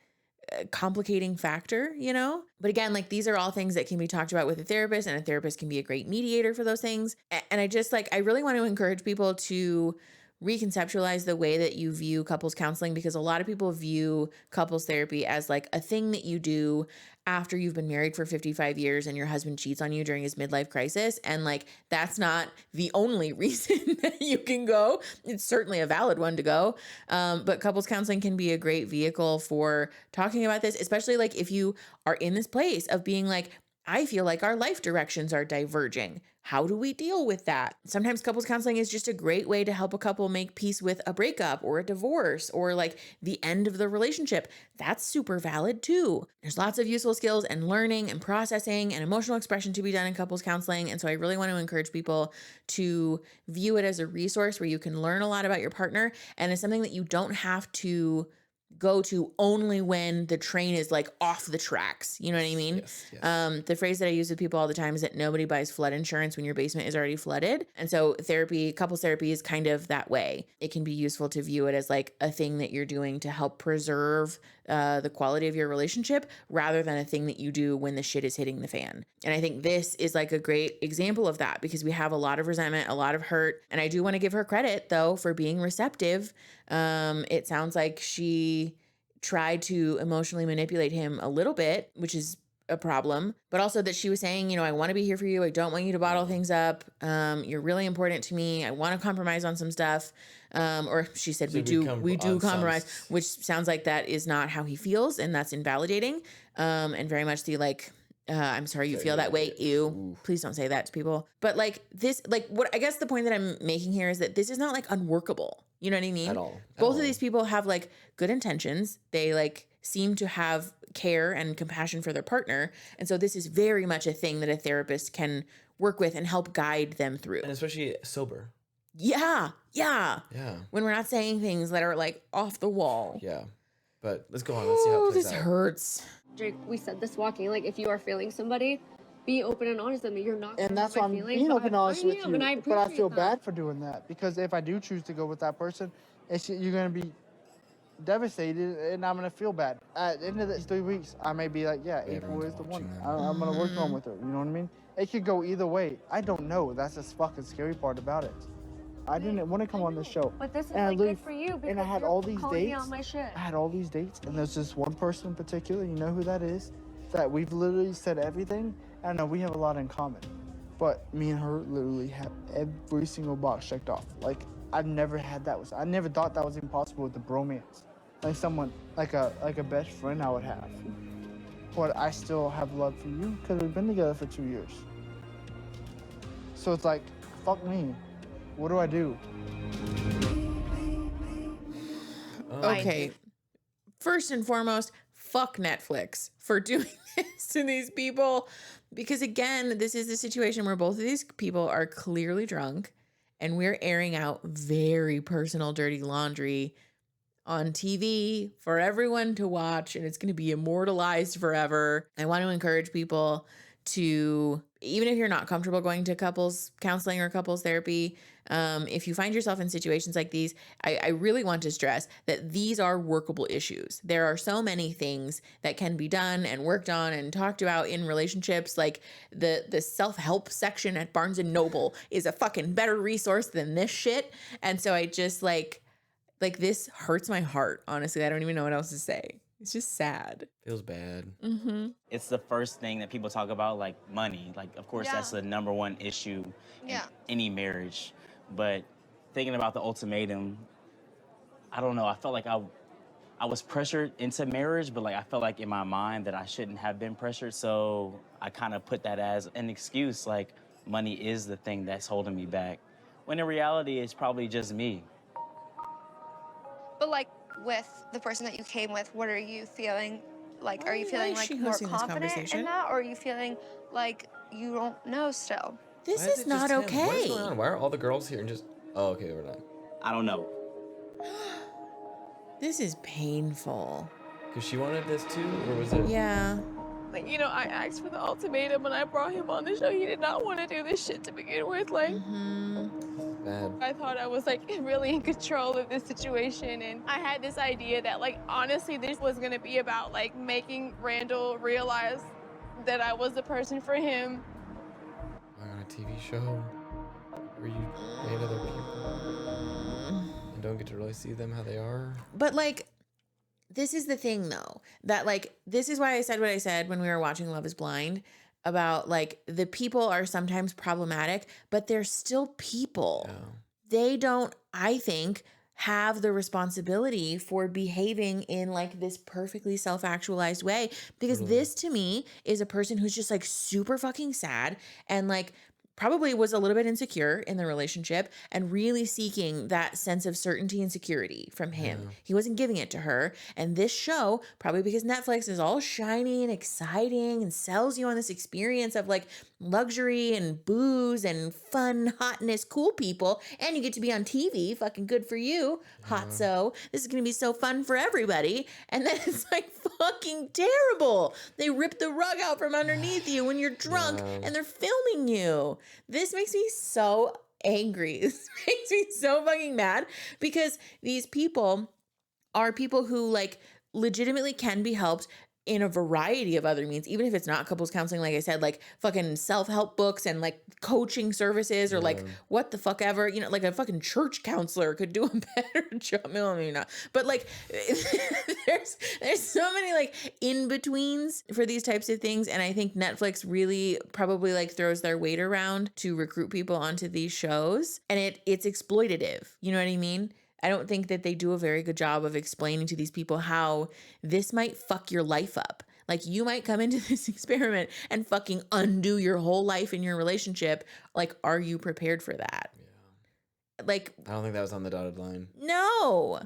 Speaker 1: a complicating factor, you know? But again, like these are all things that can be talked about with a therapist, and a therapist can be a great mediator for those things. And I really want to encourage people to reconceptualize the way that you view couples counseling, because a lot of people view couples therapy as like a thing that you do after you've been married for 55 years and your husband cheats on you during his midlife crisis. And like, that's not the only reason that you can go. It's certainly a valid one to go. But couples counseling can be a great vehicle for talking about this, especially like if you are in this place of being like, I feel like our life directions are diverging. How do we deal with that? Sometimes couples counseling is just a great way to help a couple make peace with a breakup or a divorce or like the end of the relationship. That's super valid too. There's lots of useful skills and learning and processing and emotional expression to be done in couples counseling. And so I really want to encourage people to view it as a resource where you can learn a lot about your partner, and it's something that you don't have to go to only when the train is like off the tracks. You know what I mean?
Speaker 5: Yes.
Speaker 1: The phrase that I use with people all the time is that nobody buys flood insurance when your basement is already flooded. And so couples therapy is kind of that way. It can be useful to view it as like a thing that you're doing to help preserve the quality of your relationship rather than a thing that you do when the shit is hitting the fan. And I think this is like a great example of that because we have a lot of resentment, a lot of hurt. And I do want to give her credit though for being receptive. It sounds like she tried to emotionally manipulate him a little bit, which is a problem, but also that she was saying, you know, I want to be here for you. I don't want you to bottle things up. You're really important to me. I want to compromise on some stuff. Or she said, we do compromise, which sounds like that is not how he feels. And that's invalidating. And very much the like, I'm sorry you feel that way. Ew. Please don't say that to people. But like this, like what I guess the point that I'm making here is that this is not like unworkable. You know what I mean?
Speaker 5: At all.
Speaker 1: Both of these people have like good intentions. They like seem to have care and compassion for their partner. And so this is very much a thing that a therapist can work with and help guide them through.
Speaker 5: And especially sober.
Speaker 1: Yeah.
Speaker 5: Yeah.
Speaker 1: When we're not saying things that are like off the wall.
Speaker 5: Yeah. But let's go on. Let's see how it plays
Speaker 1: this
Speaker 5: out.
Speaker 1: hurts.
Speaker 16: Jake, we said this walking, like if you are feeling somebody, be open and honest with me. You're not.
Speaker 11: And that's why I'm being open and honest with you. But I feel bad for doing that because if I do choose to go with that person, you're gonna be devastated and I'm gonna feel bad. At the end of these 3 weeks, I may be like, yeah, April is the one. I'm gonna work on with her. You know what I mean? It could go either way. I don't know. That's the fucking scary part about it. I didn't want to come on this show.
Speaker 16: But this is
Speaker 11: and
Speaker 16: like good for you because
Speaker 11: and I had
Speaker 16: you're
Speaker 11: all these
Speaker 16: calling me
Speaker 11: dates.
Speaker 16: on my shit.
Speaker 11: I had all these dates, and there's this one person in particular. You know who that is? That we've literally said everything. I know we have a lot in common, but me and her literally have every single box checked off. Like I've never had that. I never thought that was even possible with the bromance. Like someone, like a best friend I would have. But I still have love for you because we've been together for 2 years. So it's like, fuck me. What do I do?
Speaker 1: Okay. First and foremost, fuck Netflix for doing this to these people. Because again, this is the situation where both of these people are clearly drunk and we're airing out very personal, dirty laundry on TV for everyone to watch, and it's going to be immortalized forever. I want to encourage people to, even if you're not comfortable going to couples counseling or couples therapy, if you find yourself in situations like these, I really want to stress that these are workable issues. There are so many things that can be done and worked on and talked about in relationships. Like the self-help section at Barnes & Noble is a fucking better resource than this shit. And so I just like this hurts my heart. Honestly, I don't even know what else to say. It's just sad.
Speaker 5: Feels bad.
Speaker 1: Mm-hmm.
Speaker 17: It's the first thing that people talk about, like money. Like, of course, that's the number one issue in any marriage. But thinking about the ultimatum, I don't know. I felt like I was pressured into marriage, but like I felt like in my mind that I shouldn't have been pressured. So I kind of put that as an excuse, like money is the thing that's holding me back. When in reality, it's probably just me.
Speaker 3: But like with the person that you came with, what are you feeling? Like, are you feeling like more confident in that, or are you feeling like you don't know still?
Speaker 1: This is not okay.
Speaker 5: What is going on? Why are all the girls here and just? Oh, okay, we're not.
Speaker 17: I don't know.
Speaker 1: This is painful.
Speaker 5: Because she wanted this too, or was it?
Speaker 1: Yeah.
Speaker 10: Like, you know, I asked for the ultimatum and I brought him on the show. He did not want to do this shit to begin with. Like,
Speaker 5: Bad.
Speaker 10: I thought I was like really in control of this situation, and I had this idea that like honestly this was gonna be about like making Randall realize that I was the person for him.
Speaker 5: On a TV show where you date other people and don't get to really see them how they are.
Speaker 1: But like, this is the thing though, that like, this is why I said what I said when we were watching Love is Blind about like the people are sometimes problematic, but they're still people.
Speaker 5: Yeah.
Speaker 1: They don't, I think, have the responsibility for behaving in like this perfectly self-actualized way, because this to me is a person who's just like super fucking sad and like probably was a little bit insecure in the relationship and really seeking that sense of certainty and security from him.
Speaker 5: Yeah.
Speaker 1: He wasn't giving it to her. And this show, probably because Netflix is all shiny and exciting and sells you on this experience of like luxury and booze and fun, hotness, cool people, and you get to be on TV, fucking good for you, hot so. This is going to be so fun for everybody. And then it's like fucking terrible. They rip the rug out from underneath you when you're drunk and they're filming you. This makes me so angry. This makes me so fucking mad because these people are people who like legitimately can be helped in a variety of other means, even if it's not couples counseling, like I said, like fucking self-help books and like coaching services or like what the fuck ever, you know, like a fucking church counselor could do a better job. No, maybe not. But like there's so many like in-betweens for these types of things. And I think Netflix really probably like throws their weight around to recruit people onto these shows. And it's exploitative. You know what I mean? I don't think that they do a very good job of explaining to these people how this might fuck your life up. Like you might come into this experiment and fucking undo your whole life in your relationship. Like, are you prepared for that? Yeah. Like,
Speaker 5: I don't think that was on the dotted line.
Speaker 1: No.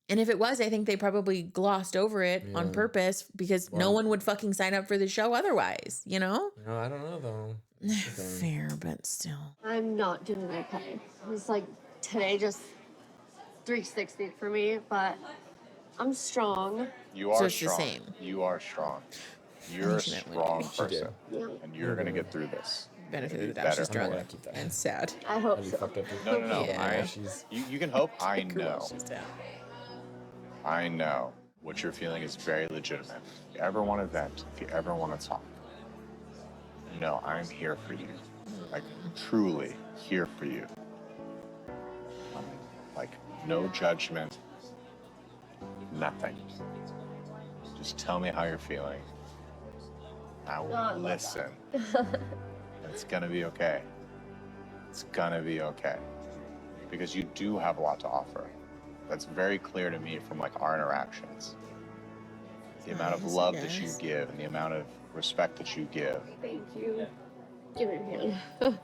Speaker 1: And if it was, I think they probably glossed over it on purpose because no one would fucking sign up for the show otherwise, you know?
Speaker 5: No, I don't know though.
Speaker 1: Fair, but still.
Speaker 16: I'm not doing okay. It's like today just 360 for me, but I'm strong.
Speaker 6: You are
Speaker 1: So it's the
Speaker 6: strong.
Speaker 1: same.
Speaker 6: You are strong. You're a strong person, and you're gonna get through this.
Speaker 1: Benefit of the
Speaker 6: Be
Speaker 1: doubt, she's
Speaker 6: better.
Speaker 1: drunk and sad.
Speaker 16: I hope so.
Speaker 6: No.
Speaker 1: Yeah.
Speaker 6: You can hope. I
Speaker 1: Girl,
Speaker 6: know.
Speaker 1: she's down.
Speaker 6: I know what you're feeling is very legitimate. If you ever want to vent, if you ever want to talk, no, I'm here for you. Like, truly here for you. Like, no judgment, nothing. Just tell me how you're feeling. I will listen. It's gonna be okay. It's gonna be okay. Because you do have a lot to offer. That's very clear to me from like our interactions. The amount of love that you give and the amount of respect that you give.
Speaker 16: Thank you. Give me a hand.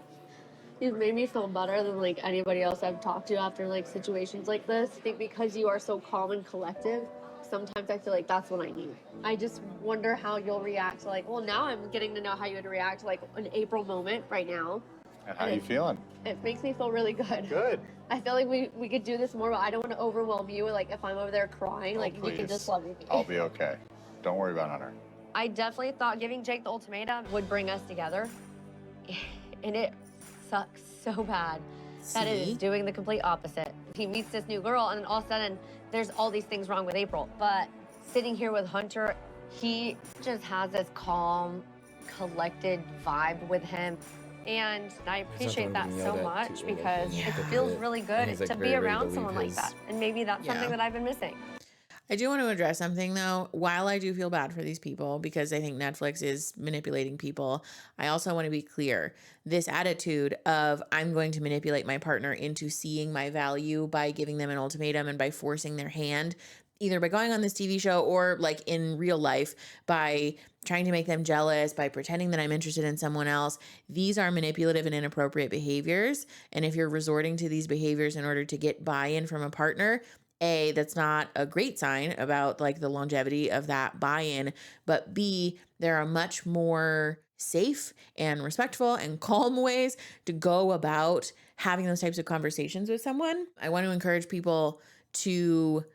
Speaker 16: You've made me feel better than like anybody else I've talked to after like situations like this. I think because you are so calm and collective, sometimes I feel like that's what I need. I just wonder how you'll react to like, well, now I'm getting to know how you would react to like an April moment right now.
Speaker 6: And how you feeling?
Speaker 16: It makes me feel really good.
Speaker 6: Good.
Speaker 16: I feel like we could do this more, but I don't want to overwhelm you. Like if I'm over there crying, like you can just let me be.
Speaker 6: I'll be okay. Don't worry about Hunter.
Speaker 16: I definitely thought giving Jake the ultimatum would bring us together. And it sucks so bad that it is doing the complete opposite. He meets this new girl and then all of a sudden there's all these things wrong with April. But sitting here with Hunter, he just has this calm, collected vibe with him. And I appreciate that so much because it feels really good to be around someone like that. And maybe that's something that I've been missing.
Speaker 1: I do want to address something though. While I do feel bad for these people because I think Netflix is manipulating people, I also want to be clear. This attitude of I'm going to manipulate my partner into seeing my value by giving them an ultimatum and by forcing their hand, either by going on this TV show or like in real life by trying to make them jealous, by pretending that I'm interested in someone else. These are manipulative and inappropriate behaviors. And if you're resorting to these behaviors in order to get buy-in from a partner, A, that's not a great sign about like the longevity of that buy-in, but B, there are much more safe and respectful and calm ways to go about having those types of conversations with someone. I want to encourage people to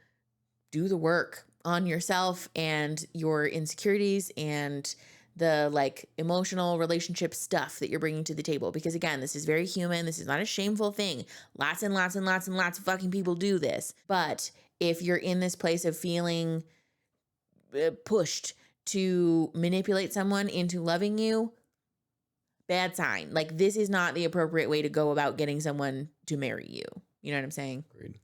Speaker 1: do the work on yourself and your insecurities and the like emotional relationship stuff that you're bringing to the table. Because again, this is very human. This is not a shameful thing. Lots and lots and lots and lots of fucking people do this. But if you're in this place of feeling pushed to manipulate someone into loving you, bad sign. Like this is not the appropriate way to go about getting someone to marry you. You know what I'm saying?
Speaker 5: Agreed.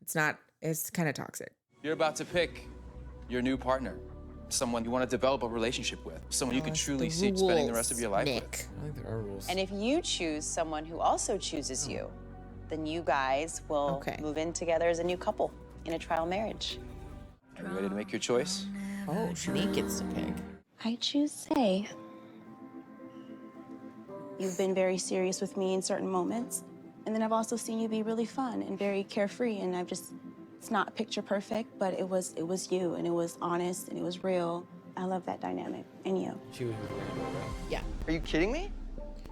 Speaker 1: It's kind of toxic.
Speaker 18: You're about to pick your new partner. Someone you want to develop a relationship with, someone you can truly see spending the rest of your life with.
Speaker 5: I think there are rules.
Speaker 19: And if you choose someone who also chooses you, then you guys will move in together as a new couple in a trial marriage.
Speaker 18: Are you ready to make your choice?
Speaker 1: Oh, Shanique gets to pick.
Speaker 19: I choose Say.
Speaker 8: You've been very serious with me in certain moments. And then I've also seen you be really fun and very carefree, and it's not picture perfect, but it was you, and it was honest, and it was real. I love that dynamic in you.
Speaker 5: She was with Randall, right?
Speaker 1: Yeah.
Speaker 9: Are you kidding me?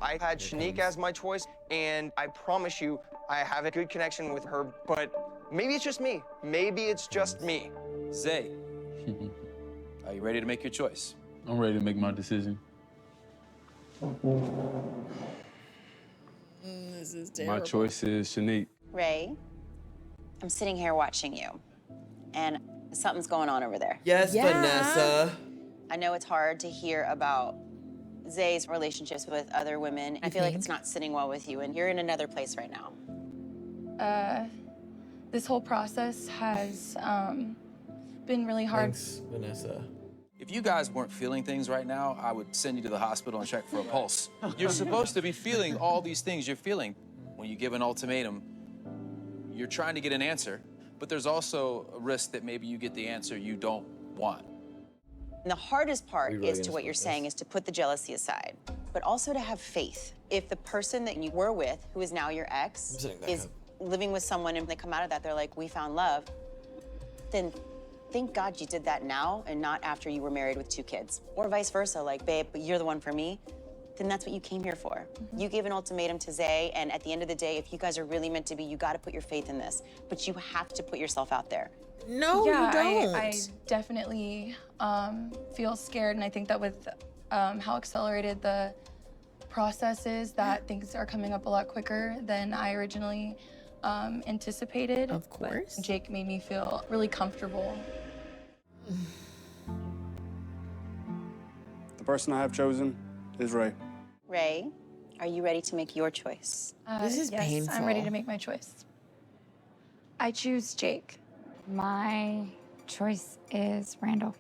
Speaker 9: I had Shanique as my choice, and I promise you, I have a good connection with her, but maybe it's just me. Maybe it's just me.
Speaker 18: Zay, are you ready to make your choice?
Speaker 15: I'm ready to make my decision.
Speaker 1: This is terrible.
Speaker 15: My choice is Shanique.
Speaker 19: Ray, I'm sitting here watching you, and something's going on over there.
Speaker 5: Yes, Vanessa.
Speaker 19: I know it's hard to hear about Zay's relationships with other women. I feel like it's not sitting well with you, and you're in another place right now.
Speaker 10: This whole process has been really hard.
Speaker 5: Thanks, Vanessa.
Speaker 18: If you guys weren't feeling things right now, I would send you to the hospital and check for a pulse. You're supposed to be feeling all these things you're feeling. When you give an ultimatum, you're trying to get an answer, but there's also a risk that maybe you get the answer you don't want.
Speaker 19: And the hardest part is to what you're saying is to put the jealousy aside, but also to have faith. If the person that you were with, who is now your ex, is living with someone and they come out of that, they're like, we found love, then thank God you did that now and not after you were married with 2 kids. Or vice versa, like, babe, but you're the one for me, then that's what you came here for. You gave an ultimatum to Zay, and at the end of the day, if you guys are really meant to be, you gotta put your faith in this, but you have to put yourself out there.
Speaker 1: No,
Speaker 10: yeah,
Speaker 1: you don't.
Speaker 10: I definitely feel scared, and I think that with how accelerated the process is, that things are coming up a lot quicker than I originally anticipated.
Speaker 1: Of course.
Speaker 10: But Jake made me feel really comfortable.
Speaker 7: The person I have chosen is Ray.
Speaker 8: Ray, are you ready to make your choice?
Speaker 1: This is
Speaker 10: yes,
Speaker 1: painful.
Speaker 10: I'm ready to make my choice. I choose Jake.
Speaker 14: My choice is Randall.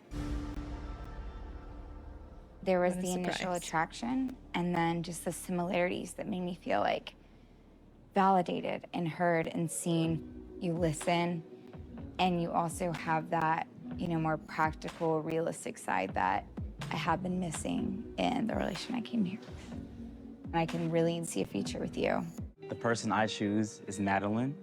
Speaker 14: There was
Speaker 1: What a
Speaker 14: the initial
Speaker 1: surprise.
Speaker 14: attraction, and then just the similarities that made me feel like validated and heard and seen. You listen, and you also have that, more practical, realistic side that I have been missing in the relation I came here with. And I can really see a future with you.
Speaker 17: The person I choose is Madeline.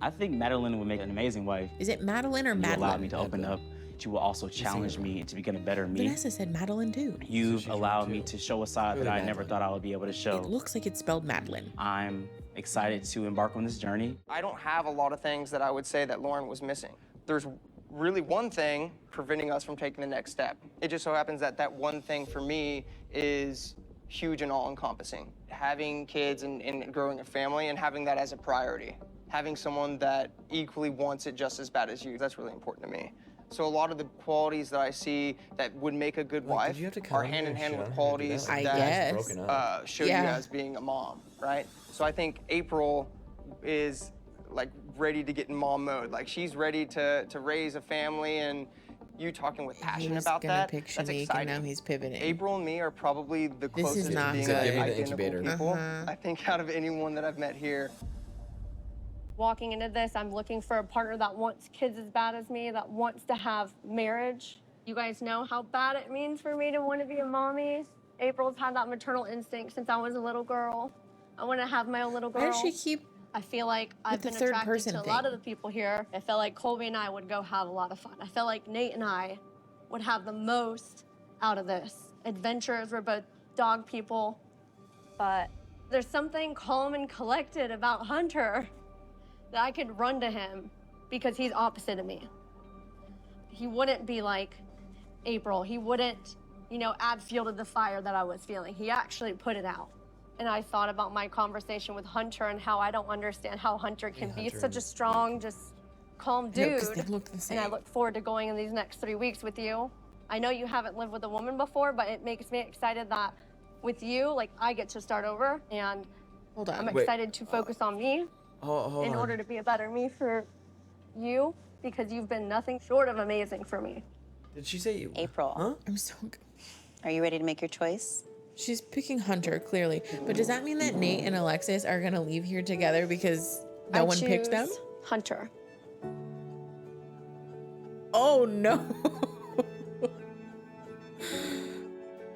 Speaker 17: I think Madeline would make an amazing wife.
Speaker 1: Is it Madeline or
Speaker 17: You
Speaker 1: Madeline?
Speaker 17: allowed me to open up. You will also challenge me to become a better me.
Speaker 1: Vanessa said Madeline too.
Speaker 17: You've allowed me to show a side that I never thought I would be able to show.
Speaker 1: It looks like it's spelled Madeline.
Speaker 17: I'm excited to embark on this journey.
Speaker 9: I don't have a lot of things that I would say that Lauren was missing. There's really one thing preventing us from taking the next step. It just so happens that that one thing for me is huge and all-encompassing. Having kids and growing a family and having that as a priority. Having someone that equally wants it just as bad as you, that's really important to me. So a lot of the qualities that I see that would make a good wife are hand in hand with qualities that show you as being a mom, right? So I think April is like ready to get in mom mode. Like she's ready to raise a family, and you talking with passion about that,
Speaker 1: Pick
Speaker 9: that's
Speaker 1: Shanique,
Speaker 9: exciting.
Speaker 1: and now he's pivoting.
Speaker 9: April and me are probably the
Speaker 1: This is
Speaker 9: closest to
Speaker 1: not
Speaker 9: being
Speaker 1: good.
Speaker 9: like
Speaker 1: Give me the
Speaker 9: identical
Speaker 5: incubator.
Speaker 9: people, I think, out of anyone that I've met here.
Speaker 12: Walking into this, I'm looking for a partner that wants kids as bad as me, that wants to have marriage. You guys know how bad it means for me to want to be a mommy. April's had that maternal instinct since I was a little girl. I want to have my own little girl.
Speaker 1: Why does she keep
Speaker 12: I feel like I've
Speaker 1: the
Speaker 12: been
Speaker 1: third
Speaker 12: attracted
Speaker 1: person
Speaker 12: to a lot
Speaker 1: thing?
Speaker 12: of the people here. I felt like Colby and I would go have a lot of fun. I felt like Nate and I would have the most out of this. Adventurers, we're both dog people, but there's something calm and collected about Hunter that I could run to him because he's opposite of me. He wouldn't be like April. He wouldn't, add fuel to the fire that I was feeling. He actually put it out. And I thought about my conversation with Hunter and how I don't understand how Hunter can be such a strong, just calm dude.
Speaker 1: No, 'cause they look the same.
Speaker 12: And I look forward to going in these next 3 weeks with you. I know you haven't lived with a woman before, but it makes me excited that with you, I get to start over. And I'm excited to focus on me
Speaker 5: Hold
Speaker 12: in
Speaker 5: on.
Speaker 12: order to be a better me for you, because you've been nothing short of amazing for me.
Speaker 5: Did she say you?
Speaker 8: April.
Speaker 5: Huh?
Speaker 1: I'm so good.
Speaker 8: Are you ready to make your choice?
Speaker 1: She's picking Hunter, clearly. But does that mean that Nate and Alexis are going to leave here together because no one picked them?
Speaker 12: Hunter.
Speaker 1: Oh, no.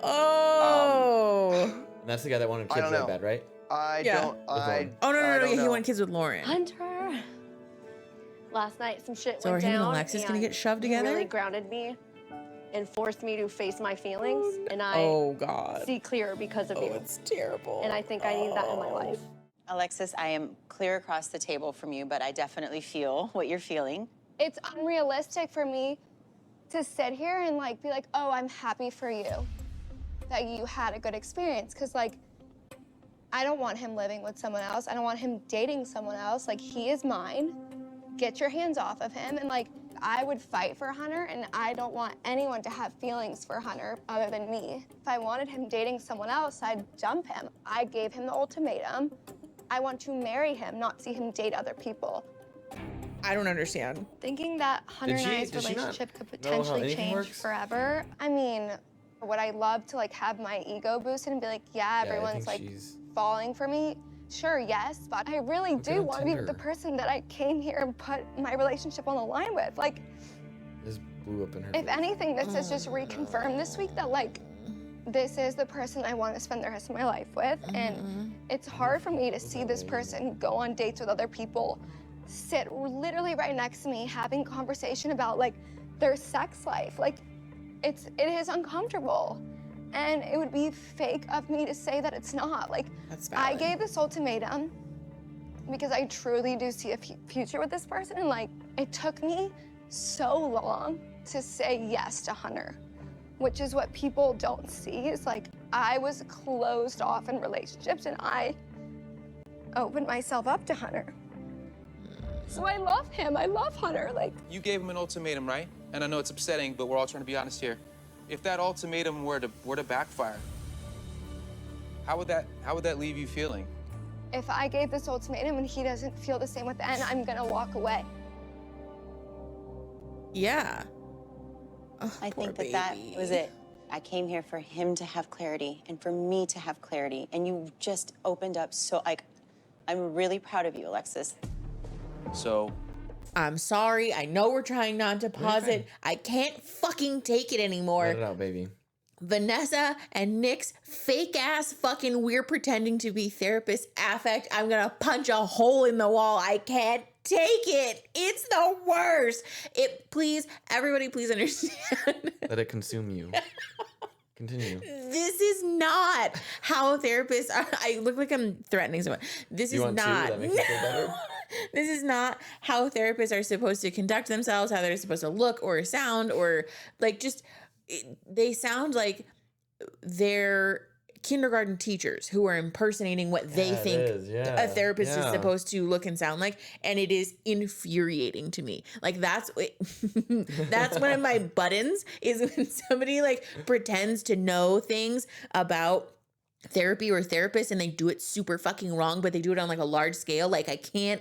Speaker 1: Oh.
Speaker 5: That's the guy that wanted
Speaker 9: I
Speaker 5: kids
Speaker 9: don't
Speaker 5: that
Speaker 9: know.
Speaker 5: bad, right?
Speaker 9: I
Speaker 1: Yeah.
Speaker 9: don't. I.
Speaker 1: Oh no,
Speaker 9: I
Speaker 1: no,
Speaker 9: don't
Speaker 1: he
Speaker 9: know.
Speaker 1: wanted kids with Lauren.
Speaker 16: Hunter. Last night, some shit
Speaker 1: So
Speaker 16: went
Speaker 1: are him
Speaker 16: down.
Speaker 1: and Alexis gonna
Speaker 16: and
Speaker 1: get shoved
Speaker 16: he
Speaker 1: together?
Speaker 16: really grounded me and forced me to face my feelings. And I
Speaker 1: Oh God.
Speaker 16: see clear because of you.
Speaker 1: It's terrible.
Speaker 16: And I think I need that in my life.
Speaker 19: Alexis, I am clear across the table from you, but I definitely feel what you're feeling.
Speaker 3: It's unrealistic for me to sit here and like be like, oh, I'm happy for you that you had a good experience. Cause like, I don't want him living with someone else. I don't want him dating someone else. Like, he is mine. Get your hands off of him. And like, I would fight for Hunter, and I don't want anyone to have feelings for Hunter other than me. If I wanted him dating someone else, I'd dump him. I gave him the ultimatum. I want to marry him, not see him date other people.
Speaker 1: I don't understand.
Speaker 3: Thinking that Hunter and I's
Speaker 5: did she not
Speaker 3: relationship could
Speaker 5: know how
Speaker 3: potentially
Speaker 5: anything
Speaker 3: change
Speaker 5: works?
Speaker 3: forever. I mean, would I love to like have my ego boosted and be like, yeah,
Speaker 5: I
Speaker 3: everyone's
Speaker 5: think
Speaker 3: like
Speaker 5: she's-
Speaker 3: falling for me? Sure, yes, but I really
Speaker 5: Look at
Speaker 3: do
Speaker 5: on
Speaker 3: want to be with the
Speaker 5: Tinder.
Speaker 3: person that I came here and put my relationship on the line with. Like,
Speaker 5: This blew up in her
Speaker 3: if
Speaker 5: face.
Speaker 3: anything, this has just reconfirmed this week that like, this is the person I want to spend the rest of my life with. And it's hard for me to see this person go on dates with other people, sit literally right next to me, having conversation about like their sex life. Like, it is uncomfortable. And it would be fake of me to say that it's not. Like,
Speaker 1: That's
Speaker 3: I
Speaker 1: valid.
Speaker 3: gave this ultimatum because I truly do see a future with this person. And like, it took me so long to say yes to Hunter, which is what people don't see. Is like, I was closed off in relationships and I opened myself up to Hunter. So I love him. I love Hunter. Like,
Speaker 18: You gave him an ultimatum, right? And I know it's upsetting, but we're all trying to be honest here. If that ultimatum were to backfire, how would that leave you feeling?
Speaker 3: if I gave this ultimatum and he doesn't feel the same with the end, I'm gonna walk away.
Speaker 1: Yeah.
Speaker 19: I think that was it. I came here for him to have clarity and for me to have clarity. And you just opened up so, like, I'm really proud of you, Alexis.
Speaker 18: So,
Speaker 1: I'm sorry. I know we're trying not to pause it. I can't fucking take it anymore.
Speaker 5: Let it out, baby.
Speaker 1: Vanessa and Nick's fake ass fucking we're pretending to be therapist affect. I'm gonna punch a hole in the wall. I can't take it. It's the worst. Please, everybody, please understand.
Speaker 5: Let it consume you. Continue.
Speaker 1: This is not how therapists are. I look like I'm threatening someone. This
Speaker 5: You
Speaker 1: is
Speaker 5: want
Speaker 1: not.
Speaker 5: to? That makes you feel better?
Speaker 1: This is not how therapists are supposed to conduct themselves, how they're supposed to look or sound, or like they sound like they're kindergarten teachers who are impersonating what they
Speaker 5: Yeah, it
Speaker 1: think
Speaker 5: is, yeah,
Speaker 1: a therapist is
Speaker 5: yeah.
Speaker 1: supposed to look and sound like, and it is infuriating to me. Like that's one of my buttons is when somebody like pretends to know things about therapy or therapists and they do it super fucking wrong, but they do it on like a large scale. Like I can't.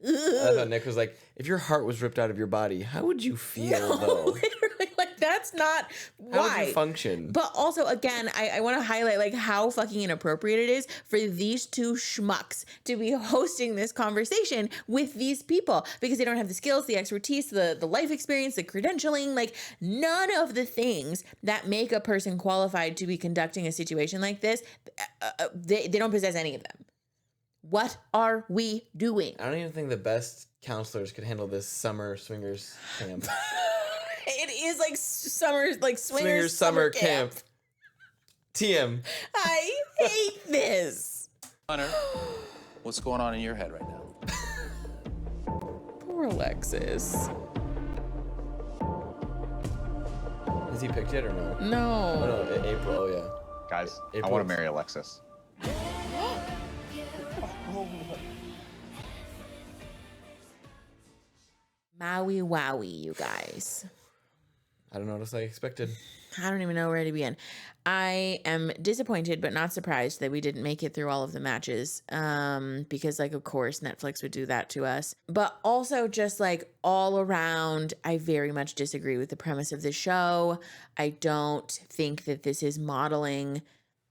Speaker 5: I thought Nick was like, if your heart was ripped out of your body, how would you feel though?
Speaker 1: Literally, like that's not
Speaker 5: How
Speaker 1: why.
Speaker 5: would you function?
Speaker 1: But also, again, I want to highlight like how fucking inappropriate it is for these two schmucks to be hosting this conversation with these people because they don't have the skills, the expertise, the life experience, the credentialing, like none of the things that make a person qualified to be conducting a situation like this, they don't possess any of them. What are we doing?
Speaker 5: I don't even think the best counselors could handle this summer swingers camp.
Speaker 1: It is like summer, like
Speaker 5: Swingers summer camp. TM.
Speaker 1: I hate this.
Speaker 18: Hunter, what's going on in your head right now?
Speaker 1: Poor Alexis.
Speaker 5: Is he picked yet or no?
Speaker 1: No.
Speaker 5: Oh, no, April. Oh, yeah.
Speaker 6: Guys, I
Speaker 5: April.
Speaker 6: want to marry Alexis.
Speaker 1: Maui wowie, you guys.
Speaker 5: I don't know what else I expected.
Speaker 1: I don't even know where to begin. I am disappointed, but not surprised that we didn't make it through all of the matches. Because like, of course, Netflix would do that to us. But also just like all around, I very much disagree with the premise of the show. I don't think that this is modeling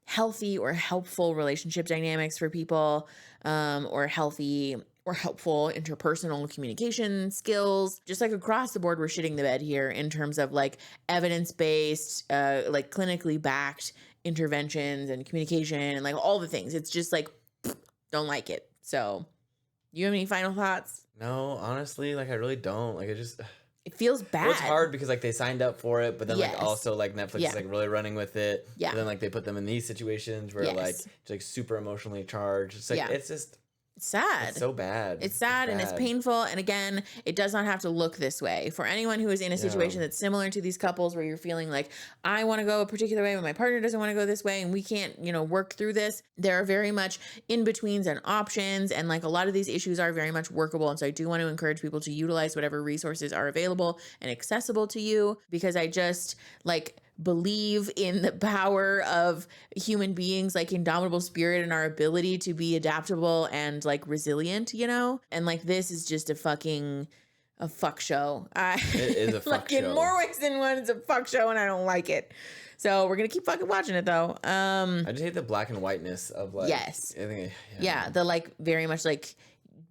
Speaker 1: healthy or helpful relationship dynamics for people, or healthy or helpful interpersonal communication skills. Just like across the board, we're shitting the bed here in terms of like evidence-based, like clinically backed interventions and communication and like all the things. It's just like, don't like it. So you have any final thoughts?
Speaker 5: No, honestly, like I really don't. Like
Speaker 1: it feels bad.
Speaker 5: Well, it's hard because like they signed up for it, but then
Speaker 1: Yes.
Speaker 5: like also like Netflix
Speaker 1: Yeah.
Speaker 5: is like really running with it.
Speaker 1: Yeah.
Speaker 5: And then like they put them in these situations where
Speaker 1: Yes.
Speaker 5: like it's like super emotionally charged. It's like
Speaker 1: Yeah.
Speaker 5: it's just
Speaker 1: It's sad.
Speaker 5: it's so bad.
Speaker 1: It's sad and it's
Speaker 5: bad.
Speaker 1: painful. And again, it does not have to look this way. For anyone who is in a situation that's similar to these couples where you're feeling like, I want to go a particular way, but my partner doesn't want to go this way, and we can't, work through this. There are very much in-betweens and options. And like a lot of these issues are very much workable. And so I do want to encourage people to utilize whatever resources are available and accessible to you, because I just like believe in the power of human beings, like indomitable spirit and our ability to be adaptable and like resilient, and like this is just a fuck show.
Speaker 5: It is a fuck
Speaker 1: like
Speaker 5: show.
Speaker 1: in more ways than one, it's a fuck show and I don't like it. So we're gonna keep fucking watching it though.
Speaker 5: I just hate the black and whiteness of like
Speaker 1: Yes.
Speaker 5: I think,
Speaker 1: Yeah, the like very much like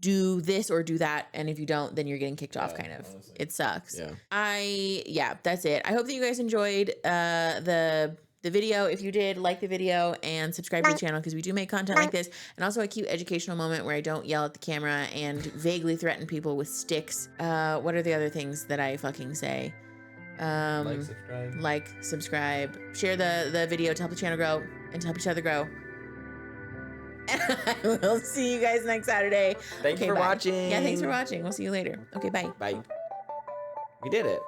Speaker 1: do this or do that, and if you don't, then you're getting kicked off kind of. Honestly. It sucks.
Speaker 5: Yeah.
Speaker 1: That's it. I hope that you guys enjoyed the video. If you did, like the video and subscribe to the channel because we do make content like this. And also a cute educational moment where I don't yell at the camera and vaguely threaten people with sticks. What are the other things that I fucking say? Like, subscribe, share the video to help the channel grow and to help each other grow. I will see you guys next Saturday.
Speaker 5: Thanks for
Speaker 1: bye.
Speaker 5: watching.
Speaker 1: Yeah, thanks for watching. We'll see you later. Okay, bye.
Speaker 5: Bye. We did it.